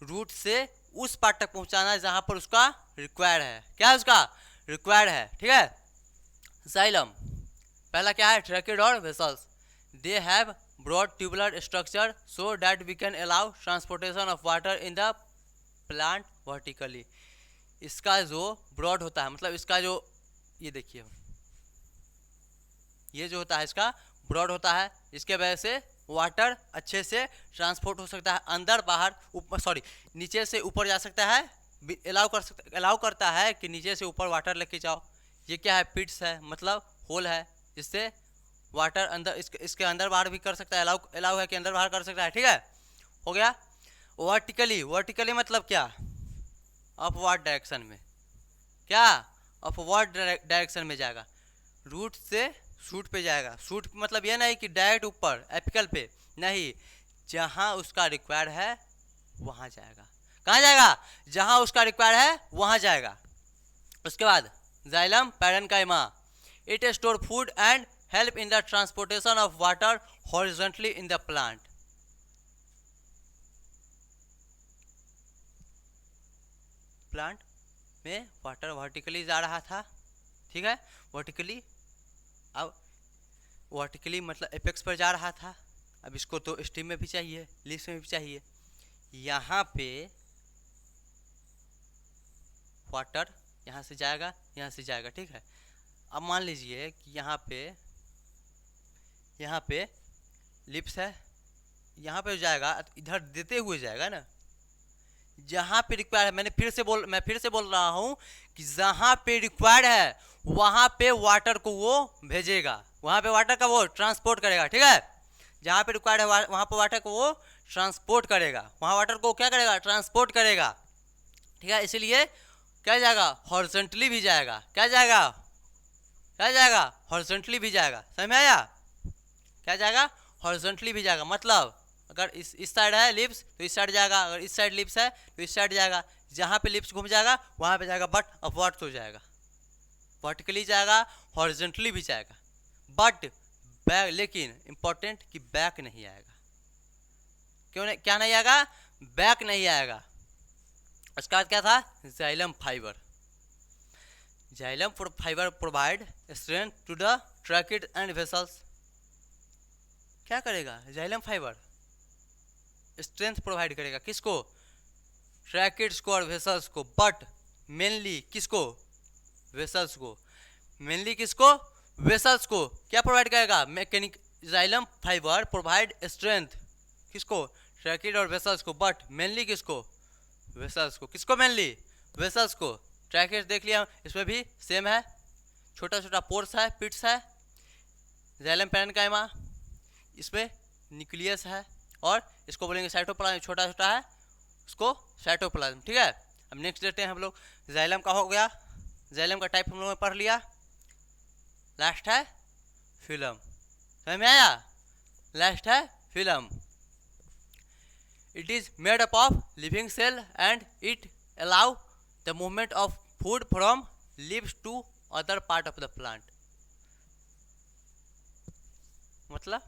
रूट से उस पार्ट तक पहुंचाना है जहां पर उसका रिक्वायर्ड है। क्या है, उसका रिक्वायर्ड है, ठीक है। जाइलम पहला क्या है, ट्रैकिड और vessels. They have broad tubular structure so that we can allow transportation of water in the plant vertically. इसका जो ब्रॉड होता है, मतलब इसका जो, ये देखिए, ये जो होता है इसका ब्रॉड होता है, इसके वजह से वाटर अच्छे से ट्रांसपोर्ट हो सकता है, अंदर बाहर, ऊपर, सॉरी, नीचे से ऊपर जा सकता है, अलाउ करता है कि नीचे से ऊपर वाटर लेके जाओ। ये क्या है, पिट्स है, मतलब होल है, जिससे वाटर अंदर, इसके अंदर बाहर भी कर सकता है, अलाउ है कि अंदर बाहर कर सकता है, ठीक है। हो गया। वर्टिकली मतलब क्या, अपवर्ड डायरेक्शन में। क्या, अपवर्ड डायरेक्शन में जाएगा, रूट से शूट पे जाएगा। शूट मतलब ये नहीं कि डायरेक्ट ऊपर एपिकल पे, नहीं, जहां उसका रिक्वायर है वहां जाएगा। कहाँ जाएगा, जहां उसका रिक्वायर है वहां जाएगा। उसके बाद xylem parenchyma, it store food and help in the transportation of water horizontally in the plant. Plant में वाटर वर्टिकली जा रहा था, ठीक है, वर्टिकली। अब वर्टिकली मतलब एपेक्स पर जा रहा था, अब इसको तो स्टीम में भी चाहिए, लीव्स में भी चाहिए। यहाँ पे वाटर यहाँ से जाएगा, यहाँ से जाएगा, ठीक है। अब मान लीजिए कि यहाँ पे लिप्स है, यहाँ पे जाएगा, इधर देते हुए जाएगा ना, जहाँ पे रिक्वायर्ड है। मैं फिर से बोल रहा हूँ कि जहाँ पे रिक्वायर्ड है वहाँ पे वाटर को वो भेजेगा, वहाँ पे वाटर का वो ट्रांसपोर्ट करेगा, ठीक है। जहाँ पे रिक्वायर्ड है वहाँ पे वाटर को वो ट्रांसपोर्ट करेगा, वहाँ वाटर को क्या करेगा, ट्रांसपोर्ट करेगा, ठीक है। इसीलिए क्या जाएगा, हॉरिजॉन्टली भी जाएगा। क्या जाएगा, हॉरिजॉन्टली भी जाएगा। समझ में आया, क्या जाएगा, हॉरिजॉन्टली भी जाएगा। मतलब अगर इस साइड है लिप्स तो इस साइड जाएगा, अगर इस साइड लिप्स है तो इस साइड जाएगा। जहाँ पे लिप्स घूम जाएगा वहाँ पे जाएगा, बट अपवर्ड तो जाएगा, वर्टिकली जाएगा, हॉरिजॉन्टली भी जाएगा, बट बैक, लेकिन इंपॉर्टेंट कि बैक नहीं आएगा। क्यों नहीं, क्या नहीं आएगा, बैक नहीं आएगा। उसके बाद क्या था, xylem fibre. Xylem fibre provide strength to the tracheid and vessels. क्या करेगा, जाइलम फाइबर स्ट्रेंथ प्रोवाइड करेगा, किसको, ट्रैकिड्स को और वेसल्स को, बट मेनली किसको, वेसल्स को। मेनली किसको, वेसल्स को क्या प्रोवाइड करेगा, mechanic. Xylem fibre provide strength किसको, ट्रैकिड और वेसल्स को, बट मेनली किसको, वेसल्स को। किसको मेनली, वेसल्स को। ट्रैकिड देख लिया, इसमें भी सेम है, छोटा छोटा पोर्स है, पिट्स है। जाइलम पैरेन्काइमा, इसमें न्यूक्लियस है, और इसको बोलेंगे साइटोप्लाज्म, छोटा छोटा है उसको साइटोप्लाज्म, ठीक है। अब नेक्स्ट देखते हैं हम लोग, जाइलम का हो गया, जाइलम का टाइप हम लोगों ने पढ़ लिया। लास्ट है फिल्म। समझ में आया, लास्ट है phloem. It is made up of living cell and it allow the movement of food from leaves to other part of the plant. मतलब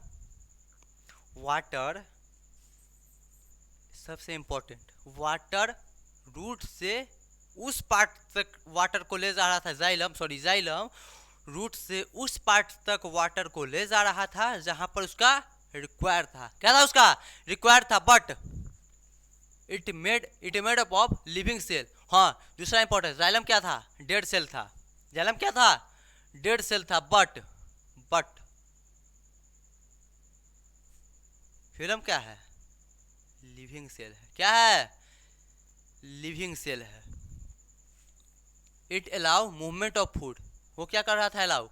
वाटर, सबसे इंपॉर्टेंट, वाटर रूट से उस पार्ट तक वाटर को ले जा रहा था, जाइलम रूट से उस पार्ट तक वाटर को ले जा रहा था जहां पर उसका रिक्वायर था। क्या था उसका रिक्वायर था, but it made up of living cell. हाँ, दूसरा इंपॉर्टेंट, जाइलम क्या था, डेड सेल था। जाइलम क्या था, डेड सेल था, बट फिल्म क्या है, लिविंग सेल है। क्या है, लिविंग सेल है। It allow movement of food, वो क्या कर रहा था, allow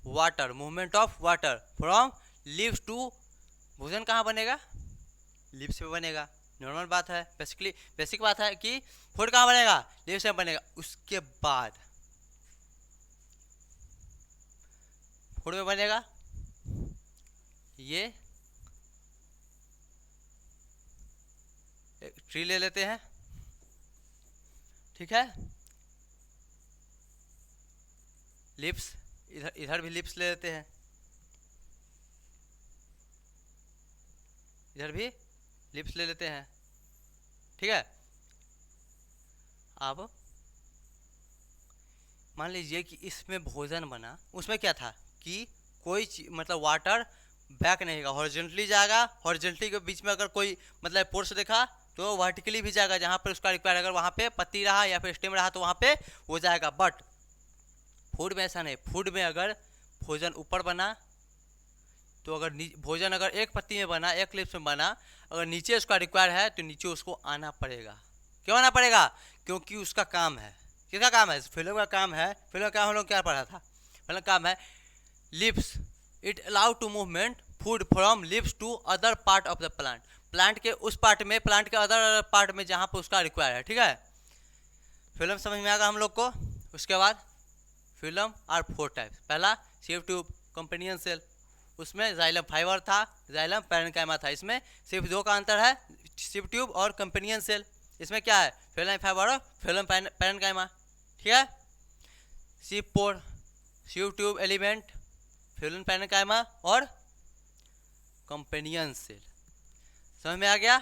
water, movement of water from leaves to, भोजन कहाँ बनेगा, लीव्स पे बनेगा। नॉर्मल बात है, बेसिक बात है कि फूड कहाँ बनेगा, लीव्स में बनेगा। उसके बाद फूड में बनेगा, ये ट्री ले लेते हैं, ठीक है, लिप्स, इधर भी लिप्स ले लेते हैं, इधर भी लिप्स ले लेते हैं, ठीक है। अब मान लीजिए कि इसमें भोजन बना, उसमें क्या था कि कोई मतलब वाटर बैक नहीं होगा, हॉरिजॉन्टली जाएगा, हॉरिजॉन्टली के बीच में अगर कोई मतलब पोर्स देखा तो वर्टिकली भी जाएगा जहाँ पर उसका रिक्वायर, अगर वहाँ पे पत्ती रहा या फिर स्टेम रहा तो वहाँ पे वो जाएगा। बट फूड में ऐसा नहीं, फूड में अगर भोजन ऊपर बना तो अगर भोजन अगर एक पत्ती में बना, एक लिप्स में बना, अगर नीचे उसका रिक्वायर है तो नीचे उसको आना पड़ेगा। क्यों आना पड़ेगा, क्योंकि उसका काम है, किसका काम है, फिल्म का काम है। फिल्म का हम लोग क्या पढ़ा था, फिल्म काम है leaves, it allow to movement food from leaves to other part of the plant, plant के उस पार्ट में, प्लांट के अदर पार्ट में जहाँ पर उसका रिक्वायर है, ठीक है। फिल्म समझ में आएगा हम लोग को। उसके बाद फिल्म आर 4 टाइप्स। पहला सिव ट्यूब कंपेनियन सेल, उसमें जाइलम फाइबर था, जाइलम पैरेन्काइमा था। इसमें सिर्फ 2 का अंतर है, सिव ट्यूब और कंपेनियन सेल। इसमें क्या है, फिल्म फाइबर और फिल्म पैरेन्काइमा, ठीक है। Sieve pore, sieve tube element, phloem parenchyma और कंपेनियन सेल। समझ में आ गया।